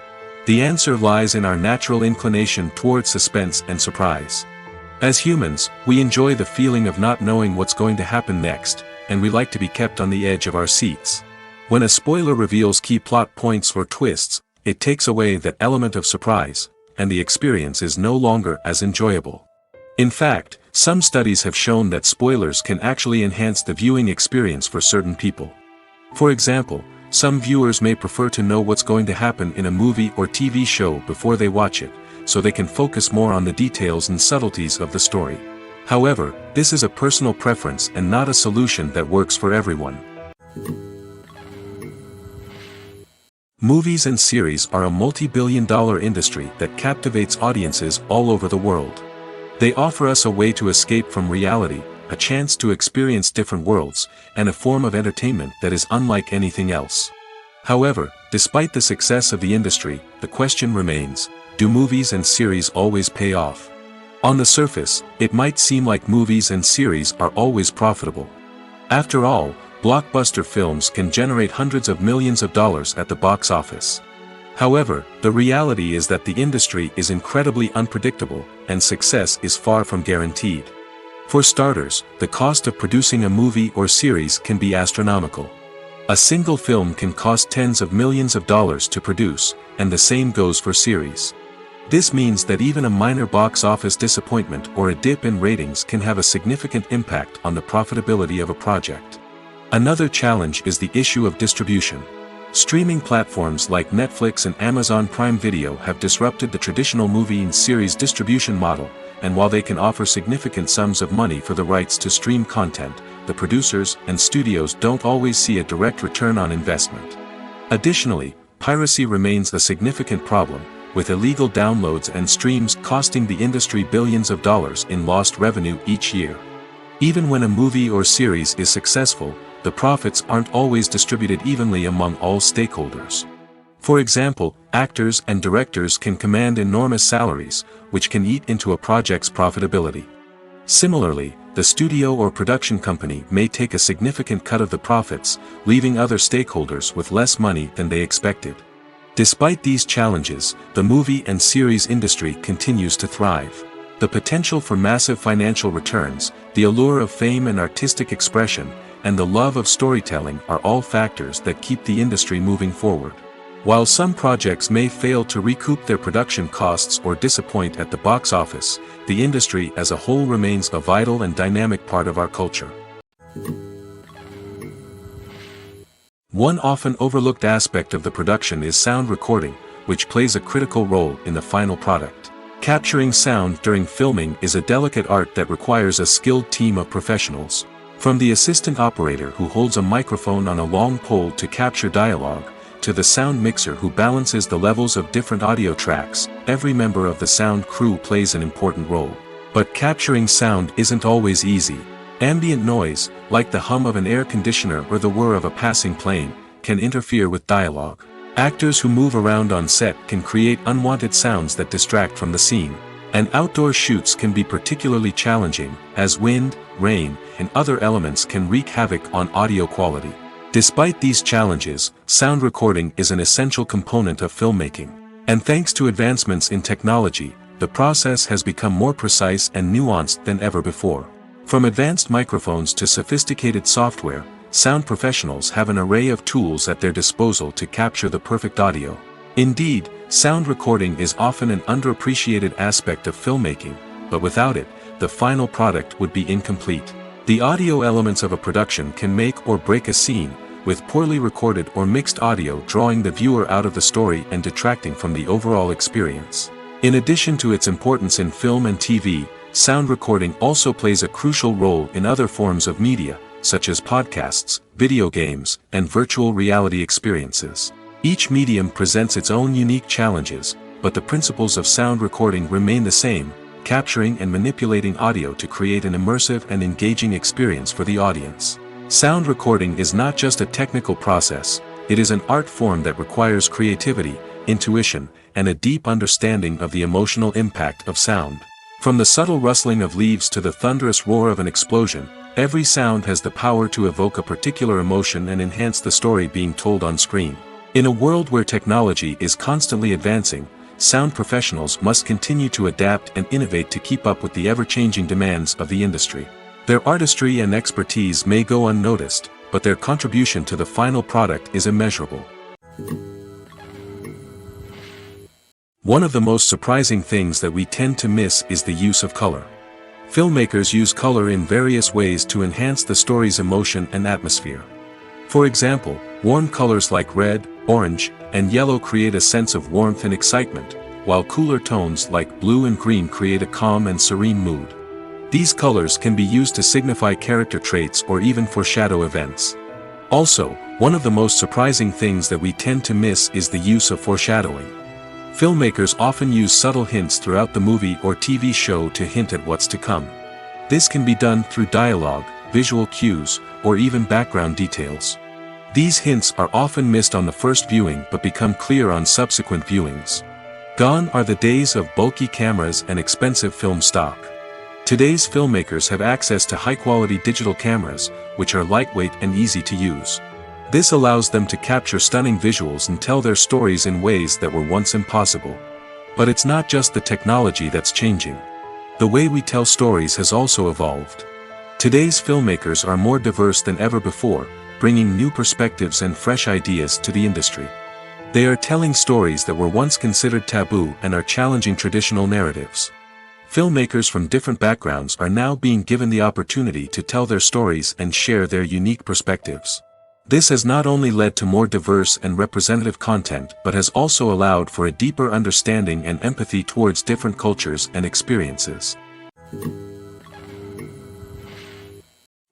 The answer lies in our natural inclination toward suspense and surprise. As humans, we enjoy the feeling of not knowing what's going to happen next, and we like to be kept on the edge of our seats. When a spoiler reveals key plot points or twists, it takes away that element of surprise, and the experience is no longer as enjoyable. In fact, some studies have shown that spoilers can actually enhance the viewing experience for certain people. For example, some viewers may prefer to know what's going to happen in a movie or TV show before they watch it, so they can focus more on the details and subtleties of the story. However, this is a personal preference and not a solution that works for everyone. Movies and series are a multi-billion-dollar industry that captivates audiences all over the world. They offer us a way to escape from reality, a chance to experience different worlds, and a form of entertainment that is unlike anything else. However, despite the success of the industry, the question remains, do movies and series always pay off? On the surface, it might seem like movies and series are always profitable. After all, blockbuster films can generate hundreds of millions of dollars at the box office. However, the reality is that the industry is incredibly unpredictable, and success is far from guaranteed. For starters, the cost of producing a movie or series can be astronomical. A single film can cost tens of millions of dollars to produce, and the same goes for series. This means that even a minor box office disappointment or a dip in ratings can have a significant impact on the profitability of a project. Another challenge is the issue of distribution. Streaming platforms like Netflix and Amazon Prime Video have disrupted the traditional movie and series distribution model, and while they can offer significant sums of money for the rights to stream content, the producers and studios don't always see a direct return on investment. Additionally, piracy remains a significant problem, with illegal downloads and streams costing the industry billions of dollars in lost revenue each year. Even when a movie or series is successful, the profits aren't always distributed evenly among all stakeholders. For example, actors and directors can command enormous salaries, which can eat into a project's profitability. Similarly, the studio or production company may take a significant cut of the profits, leaving other stakeholders with less money than they expected. Despite these challenges, the movie and series industry continues to thrive. The potential for massive financial returns, the allure of fame and artistic expression, and the love of storytelling are all factors that keep the industry moving forward. While some projects may fail to recoup their production costs or disappoint at the box office, the industry as a whole remains a vital and dynamic part of our culture. One often overlooked aspect of the production is sound recording, which plays a critical role in the final product. Capturing sound during filming is a delicate art that requires a skilled team of professionals. From the assistant operator who holds a microphone on a long pole to capture dialogue, to the sound mixer who balances the levels of different audio tracks, every member of the sound crew plays an important role. But capturing sound isn't always easy. Ambient noise, like the hum of an air conditioner or the whir of a passing plane, can interfere with dialogue. Actors who move around on set can create unwanted sounds that distract from the scene. And outdoor shoots can be particularly challenging, as wind, rain, and other elements can wreak havoc on audio quality. Despite these challenges, sound recording is an essential component of filmmaking. And thanks to advancements in technology, the process has become more precise and nuanced than ever before. From advanced microphones to sophisticated software, sound professionals have an array of tools at their disposal to capture the perfect audio. Indeed, sound recording is often an underappreciated aspect of filmmaking, but without it, the final product would be incomplete. The audio elements of a production can make or break a scene, with poorly recorded or mixed audio drawing the viewer out of the story and detracting from the overall experience. In addition to its importance in film and TV, sound recording also plays a crucial role in other forms of media, such as podcasts, video games, and virtual reality experiences. Each medium presents its own unique challenges, but the principles of sound recording remain the same, capturing and manipulating audio to create an immersive and engaging experience for the audience. Sound recording is not just a technical process, it is an art form that requires creativity, intuition, and a deep understanding of the emotional impact of sound. From the subtle rustling of leaves to the thunderous roar of an explosion, every sound has the power to evoke a particular emotion and enhance the story being told on screen. In a world where technology is constantly advancing, sound professionals must continue to adapt and innovate to keep up with the ever-changing demands of the industry. Their artistry and expertise may go unnoticed, but their contribution to the final product is immeasurable. One of the most surprising things that we tend to miss is the use of color. Filmmakers use color in various ways to enhance the story's emotion and atmosphere. For example, warm colors like red, orange, and yellow create a sense of warmth and excitement, while cooler tones like blue and green create a calm and serene mood. These colors can be used to signify character traits or even foreshadow events. Also, one of the most surprising things that we tend to miss is the use of foreshadowing. Filmmakers often use subtle hints throughout the movie or TV show to hint at what's to come. This can be done through dialogue, visual cues, or even background details. These hints are often missed on the first viewing but become clear on subsequent viewings. Gone are the days of bulky cameras and expensive film stock. Today's filmmakers have access to high-quality digital cameras, which are lightweight and easy to use. This allows them to capture stunning visuals and tell their stories in ways that were once impossible. But it's not just the technology that's changing. The way we tell stories has also evolved. Today's filmmakers are more diverse than ever before, bringing new perspectives and fresh ideas to the industry. They are telling stories that were once considered taboo and are challenging traditional narratives. Filmmakers from different backgrounds are now being given the opportunity to tell their stories and share their unique perspectives. This has not only led to more diverse and representative content but has also allowed for a deeper understanding and empathy towards different cultures and experiences.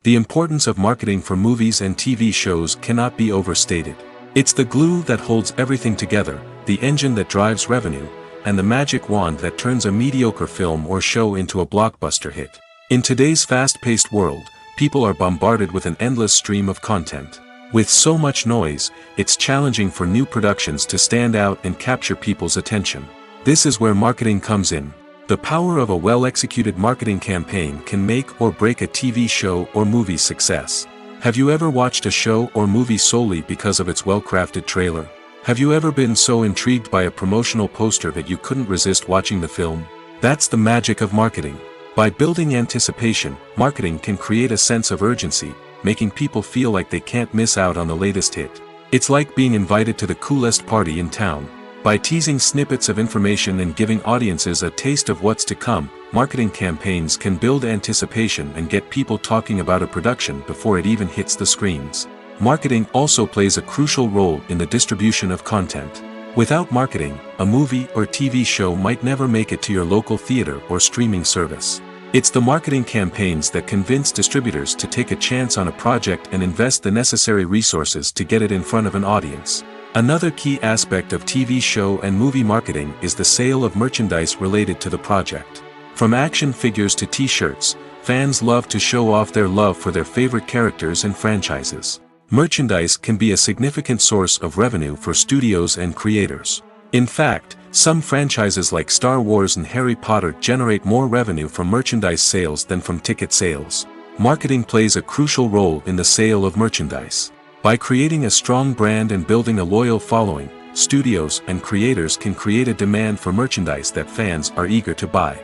The importance of marketing for movies and TV shows cannot be overstated. It's the glue that holds everything together, the engine that drives revenue, and the magic wand that turns a mediocre film or show into a blockbuster hit. In today's fast-paced world, people are bombarded with an endless stream of content. With so much noise, it's challenging for new productions to stand out and capture people's attention. This is where marketing comes in. The power of a well-executed marketing campaign can make or break a TV show or movie's success. Have you ever watched a show or movie solely because of its well-crafted trailer? Have you ever been so intrigued by a promotional poster that you couldn't resist watching the film? That's the magic of marketing. By building anticipation, marketing can create a sense of urgency, making people feel like they can't miss out on the latest hit. It's like being invited to the coolest party in town. By teasing snippets of information and giving audiences a taste of what's to come, marketing campaigns can build anticipation and get people talking about a production before it even hits the screens. Marketing also plays a crucial role in the distribution of content. Without marketing, a movie or TV show might never make it to your local theater or streaming service. It's the marketing campaigns that convince distributors to take a chance on a project and invest the necessary resources to get it in front of an audience. Another key aspect of TV show and movie marketing is the sale of merchandise related to the project. From action figures to t-shirts, fans love to show off their love for their favorite characters and franchises. Merchandise can be a significant source of revenue for studios and creators. In fact, some franchises like Star Wars and Harry Potter generate more revenue from merchandise sales than from ticket sales. Marketing plays a crucial role in the sale of merchandise. By creating a strong brand and building a loyal following, studios and creators can create a demand for merchandise that fans are eager to buy.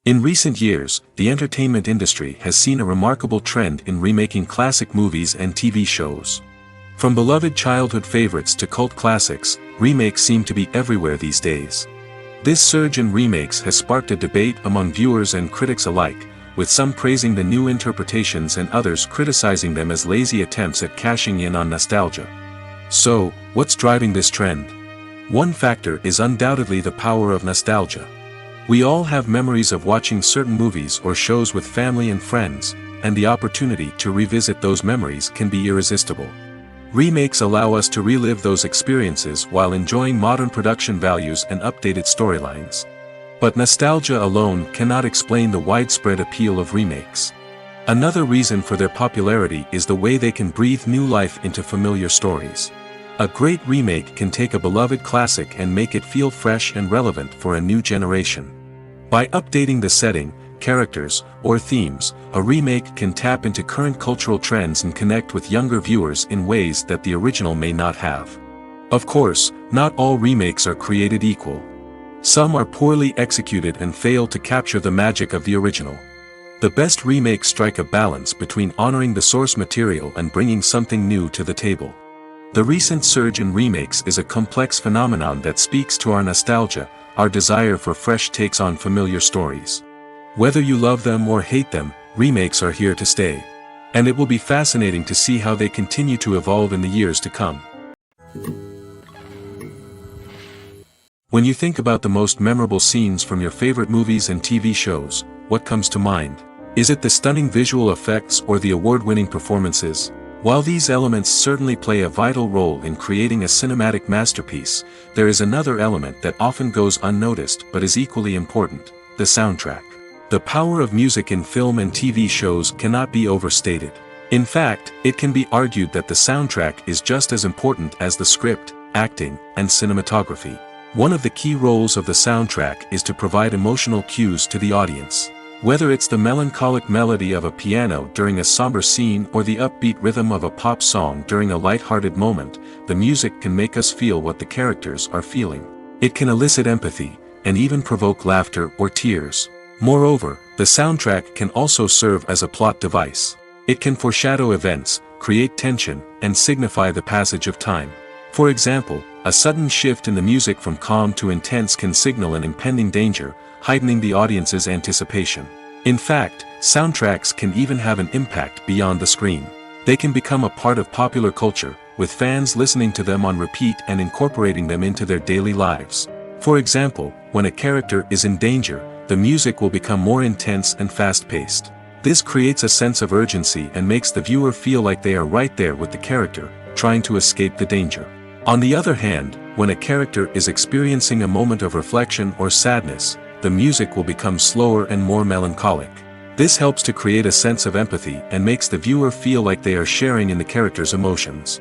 In recent years, the entertainment industry has seen a remarkable trend in remaking classic movies and TV shows. From beloved childhood favorites to cult classics, remakes seem to be everywhere these days. This surge in remakes has sparked a debate among viewers and critics alike, with some praising the new interpretations and others criticizing them as lazy attempts at cashing in on nostalgia. So, what's driving this trend? One factor is undoubtedly the power of nostalgia. We all have memories of watching certain movies or shows with family and friends, and the opportunity to revisit those memories can be irresistible. Remakes allow us to relive those experiences while enjoying modern production values and updated storylines. But nostalgia alone cannot explain the widespread appeal of remakes. Another reason for their popularity is the way they can breathe new life into familiar stories. A great remake can take a beloved classic and make it feel fresh and relevant for a new generation. By updating the setting, characters, or themes, a remake can tap into current cultural trends and connect with younger viewers in ways that the original may not have. Of course, not all remakes are created equal. Some are poorly executed and fail to capture the magic of the original. The best remakes strike a balance between honoring the source material and bringing something new to the table. The recent surge in remakes is a complex phenomenon that speaks to our nostalgia, our desire for fresh takes on familiar stories. Whether you love them or hate them, remakes are here to stay. And it will be fascinating to see how they continue to evolve in the years to come. When you think about the most memorable scenes from your favorite movies and TV shows, what comes to mind? Is it the stunning visual effects or the award-winning performances? While these elements certainly play a vital role in creating a cinematic masterpiece, there is another element that often goes unnoticed but is equally important: the soundtrack. The power of music in film and TV shows cannot be overstated. In fact, it can be argued that the soundtrack is just as important as the script, acting, and cinematography. One of the key roles of the soundtrack is to provide emotional cues to the audience. Whether it's the melancholic melody of a piano during a somber scene or the upbeat rhythm of a pop song during a light-hearted moment, the music can make us feel what the characters are feeling. It can elicit empathy, and even provoke laughter or tears. Moreover, the soundtrack can also serve as a plot device. It can foreshadow events, create tension, and signify the passage of time. For example, a sudden shift in the music from calm to intense can signal an impending danger, heightening the audience's anticipation. In fact, soundtracks can even have an impact beyond the screen. They can become a part of popular culture, with fans listening to them on repeat and incorporating them into their daily lives. For example, when a character is in danger, the music will become more intense and fast-paced. This creates a sense of urgency and makes the viewer feel like they are right there with the character, trying to escape the danger. On the other hand, when a character is experiencing a moment of reflection or sadness, the music will become slower and more melancholic. This helps to create a sense of empathy and makes the viewer feel like they are sharing in the character's emotions.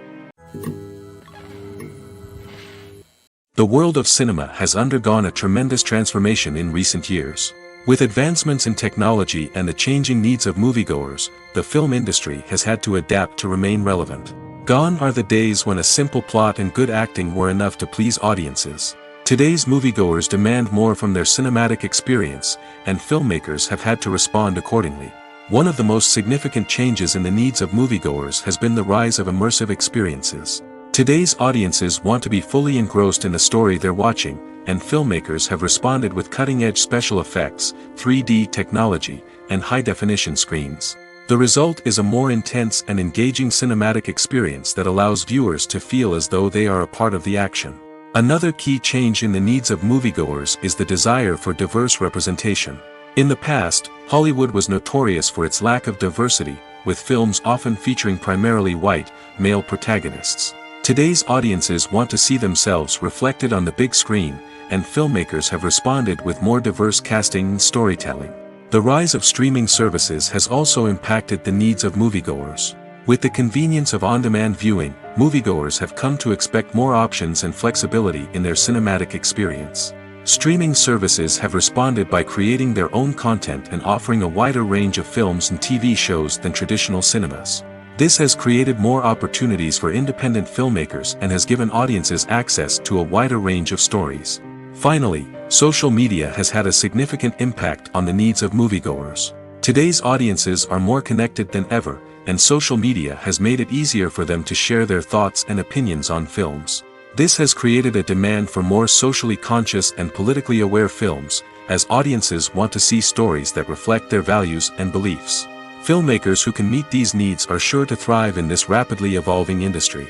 The world of cinema has undergone a tremendous transformation in recent years. With advancements in technology and the changing needs of moviegoers, the film industry has had to adapt to remain relevant. Gone are the days when a simple plot and good acting were enough to please audiences. Today's moviegoers demand more from their cinematic experience, and filmmakers have had to respond accordingly. One of the most significant changes in the needs of moviegoers has been the rise of immersive experiences. Today's audiences want to be fully engrossed in the story they're watching, and filmmakers have responded with cutting-edge special effects, 3D technology, and high-definition screens. The result is a more intense and engaging cinematic experience that allows viewers to feel as though they are a part of the action. Another key change in the needs of moviegoers is the desire for diverse representation. In the past, Hollywood was notorious for its lack of diversity, with films often featuring primarily white, male protagonists. Today's audiences want to see themselves reflected on the big screen, and filmmakers have responded with more diverse casting and storytelling. The rise of streaming services has also impacted the needs of moviegoers. With the convenience of on-demand viewing, moviegoers have come to expect more options and flexibility in their cinematic experience. Streaming services have responded by creating their own content and offering a wider range of films and TV shows than traditional cinemas. This has created more opportunities for independent filmmakers and has given audiences access to a wider range of stories. Finally, social media has had a significant impact on the needs of moviegoers. Today's audiences are more connected than ever, and social media has made it easier for them to share their thoughts and opinions on films. This has created a demand for more socially conscious and politically aware films, as audiences want to see stories that reflect their values and beliefs. Filmmakers who can meet these needs are sure to thrive in this rapidly evolving industry.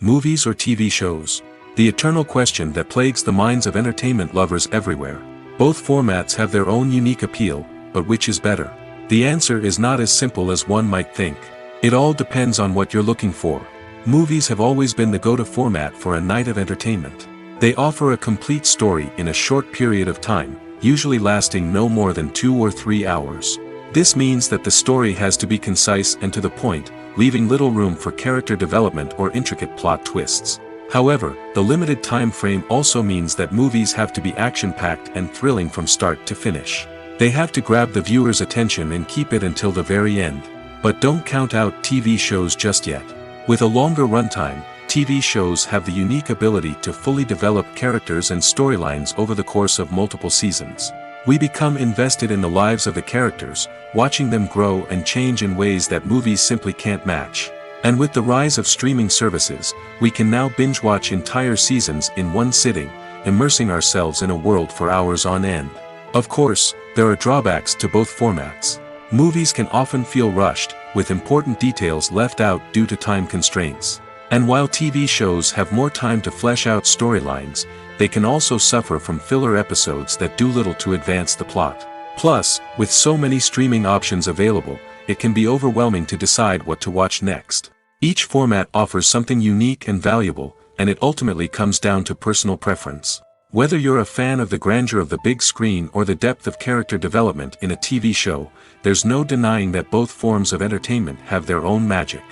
Movies or TV shows? The eternal question that plagues the minds of entertainment lovers everywhere. Both formats have their own unique appeal, but which is better? The answer is not as simple as one might think. It all depends on what you're looking for. Movies have always been the go-to format for a night of entertainment. They offer a complete story in a short period of time, usually lasting no more than 2 or 3 hours. This means that the story has to be concise and to the point, leaving little room for character development or intricate plot twists. However, the limited time frame also means that movies have to be action-packed and thrilling from start to finish. They have to grab the viewer's attention and keep it until the very end. But don't count out TV shows just yet. With a longer runtime, TV shows have the unique ability to fully develop characters and storylines over the course of multiple seasons. We become invested in the lives of the characters, watching them grow and change in ways that movies simply can't match. And with the rise of streaming services, we can now binge-watch entire seasons in one sitting, immersing ourselves in a world for hours on end. Of course, there are drawbacks to both formats. Movies can often feel rushed, with important details left out due to time constraints. And while TV shows have more time to flesh out storylines, they can also suffer from filler episodes that do little to advance the plot. Plus, with so many streaming options available, it can be overwhelming to decide what to watch next. Each format offers something unique and valuable, and it ultimately comes down to personal preference. Whether you're a fan of the grandeur of the big screen or the depth of character development in a TV show, there's no denying that both forms of entertainment have their own magic.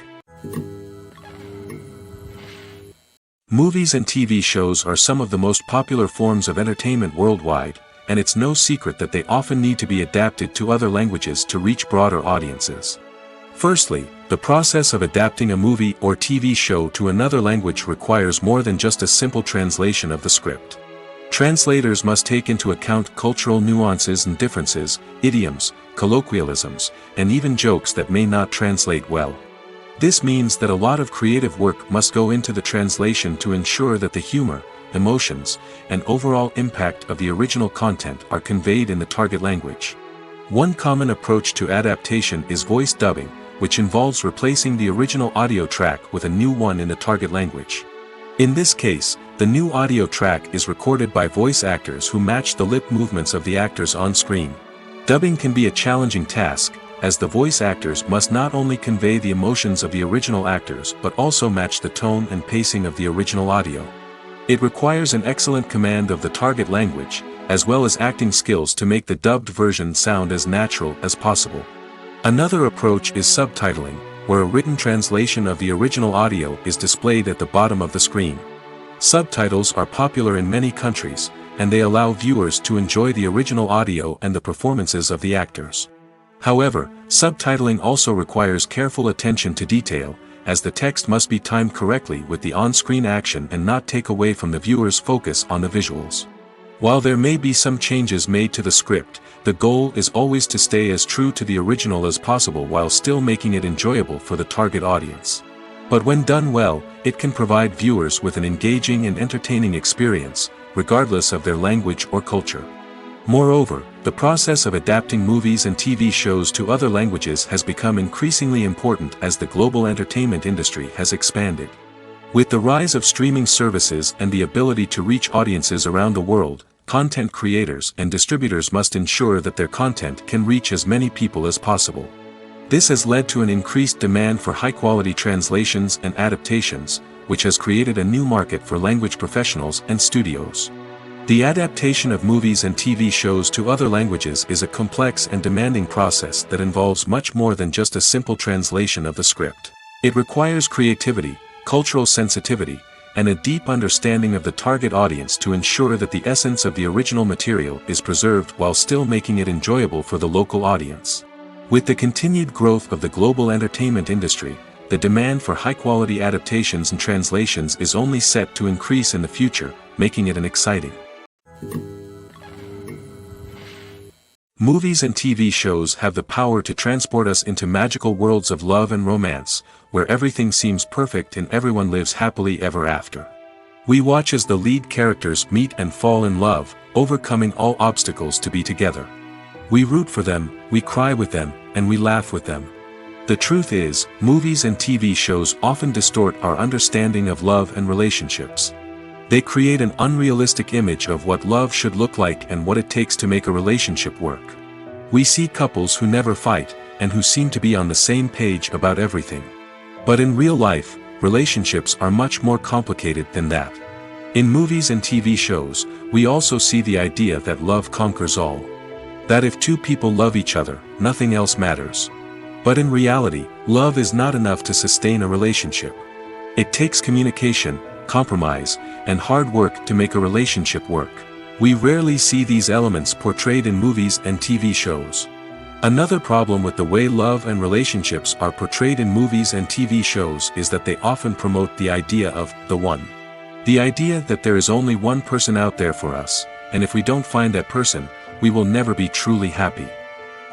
Movies and TV shows are some of the most popular forms of entertainment worldwide, and it's no secret that they often need to be adapted to other languages to reach broader audiences. Firstly, the process of adapting a movie or TV show to another language requires more than just a simple translation of the script. Translators must take into account cultural nuances and differences, idioms, colloquialisms, and even jokes that may not translate well. This means that a lot of creative work must go into the translation to ensure that the humor, emotions, and overall impact of the original content are conveyed in the target language. One common approach to adaptation is voice dubbing, which involves replacing the original audio track with a new one in the target language. In this case, the new audio track is recorded by voice actors who match the lip movements of the actors on screen. Dubbing can be a challenging task, as the voice actors must not only convey the emotions of the original actors but also match the tone and pacing of the original audio. It requires an excellent command of the target language, as well as acting skills to make the dubbed version sound as natural as possible. Another approach is subtitling, where a written translation of the original audio is displayed at the bottom of the screen. Subtitles are popular in many countries, and they allow viewers to enjoy the original audio and the performances of the actors. However, subtitling also requires careful attention to detail, as the text must be timed correctly with the on-screen action and not take away from the viewer's focus on the visuals. While there may be some changes made to the script, the goal is always to stay as true to the original as possible while still making it enjoyable for the target audience. But when done well, it can provide viewers with an engaging and entertaining experience, regardless of their language or culture. Moreover, the process of adapting movies and TV shows to other languages has become increasingly important as the global entertainment industry has expanded. With the rise of streaming services and the ability to reach audiences around the world, content creators and distributors must ensure that their content can reach as many people as possible. This has led to an increased demand for high-quality translations and adaptations, which has created a new market for language professionals and studios. The adaptation of movies and TV shows to other languages is a complex and demanding process that involves much more than just a simple translation of the script. It requires creativity, cultural sensitivity, and a deep understanding of the target audience to ensure that the essence of the original material is preserved while still making it enjoyable for the local audience. With the continued growth of the global entertainment industry, the demand for high-quality adaptations and translations is only set to increase in the future, making it an exciting. Movies and TV shows have the power to transport us into magical worlds of love and romance, where everything seems perfect and everyone lives happily ever after. We watch as the lead characters meet and fall in love, overcoming all obstacles to be together. We root for them, we cry with them, and we laugh with them. The truth is, movies and TV shows often distort our understanding of love and relationships. They create an unrealistic image of what love should look like and what it takes to make a relationship work. We see couples who never fight, and who seem to be on the same page about everything. But in real life, relationships are much more complicated than that. In movies and TV shows, we also see the idea that love conquers all. That if two people love each other, nothing else matters. But in reality, love is not enough to sustain a relationship. It takes communication, compromise, and hard work to make a relationship work. We rarely see these elements portrayed in movies and TV shows. Another problem with the way love and relationships are portrayed in movies and TV shows is that they often promote the idea of the one. The idea that there is only one person out there for us, and if we don't find that person, we will never be truly happy.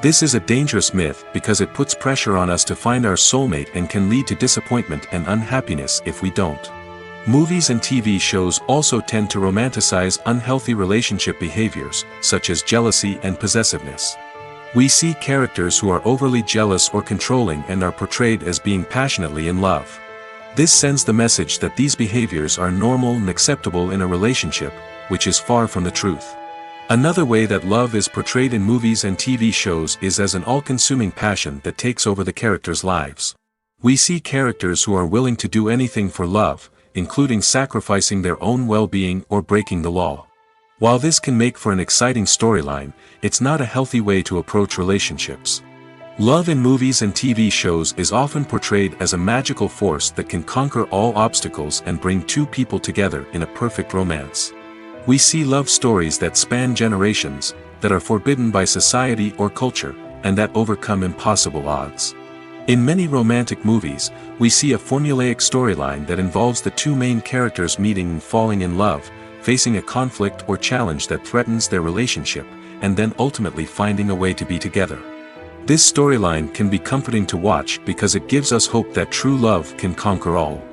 This is a dangerous myth because it puts pressure on us to find our soulmate and can lead to disappointment and unhappiness if we don't. Movies and TV shows also tend to romanticize unhealthy relationship behaviors, such as jealousy and possessiveness. We see characters who are overly jealous or controlling and are portrayed as being passionately in love. This sends the message that these behaviors are normal and acceptable in a relationship, which is far from the truth. Another way that love is portrayed in movies and TV shows is as an all-consuming passion that takes over the characters' lives. We see characters who are willing to do anything for love, including sacrificing their own well-being or breaking the law. While this can make for an exciting storyline, it's not a healthy way to approach relationships. Love in movies and TV shows is often portrayed as a magical force that can conquer all obstacles and bring two people together in a perfect romance. We see love stories that span generations, that are forbidden by society or culture, and that overcome impossible odds. In many romantic movies, we see a formulaic storyline that involves the two main characters meeting and falling in love, facing a conflict or challenge that threatens their relationship, and then ultimately finding a way to be together. This storyline can be comforting to watch because it gives us hope that true love can conquer all.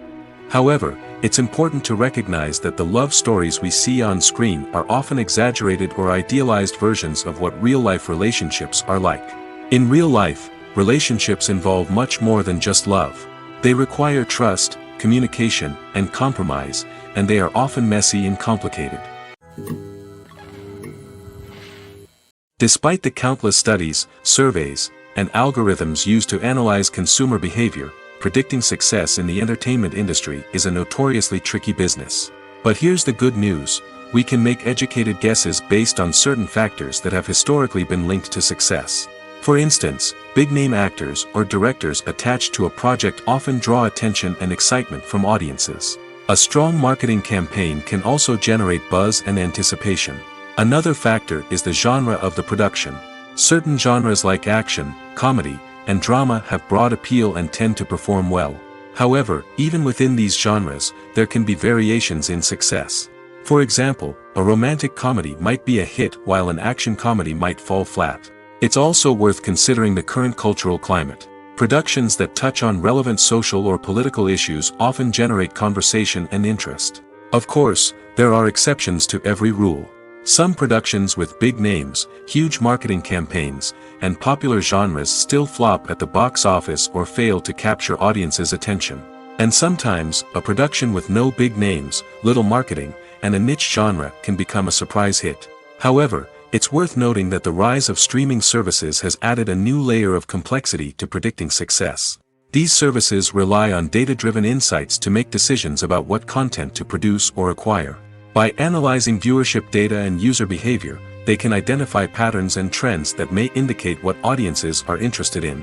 However, it's important to recognize that the love stories we see on screen are often exaggerated or idealized versions of what real-life relationships are like. In real life, relationships involve much more than just love. They require trust, communication, and compromise, and they are often messy and complicated. Despite the countless studies, surveys, and algorithms used to analyze consumer behavior, predicting success in the entertainment industry is a notoriously tricky business. But here's the good news: we can make educated guesses based on certain factors that have historically been linked to success. For instance, big-name actors or directors attached to a project often draw attention and excitement from audiences. A strong marketing campaign can also generate buzz and anticipation. Another factor is the genre of the production. Certain genres like action, comedy, and drama have broad appeal and tend to perform well. However, even within these genres, there can be variations in success. For example, a romantic comedy might be a hit while an action comedy might fall flat. It's also worth considering the current cultural climate. Productions that touch on relevant social or political issues often generate conversation and interest. Of course, there are exceptions to every rule. Some productions with big names, huge marketing campaigns, and popular genres still flop at the box office or fail to capture audiences' attention. And sometimes, a production with no big names, little marketing, and a niche genre can become a surprise hit. However, it's worth noting that the rise of streaming services has added a new layer of complexity to predicting success. These services rely on data-driven insights to make decisions about what content to produce or acquire. By analyzing viewership data and user behavior, they can identify patterns and trends that may indicate what audiences are interested in.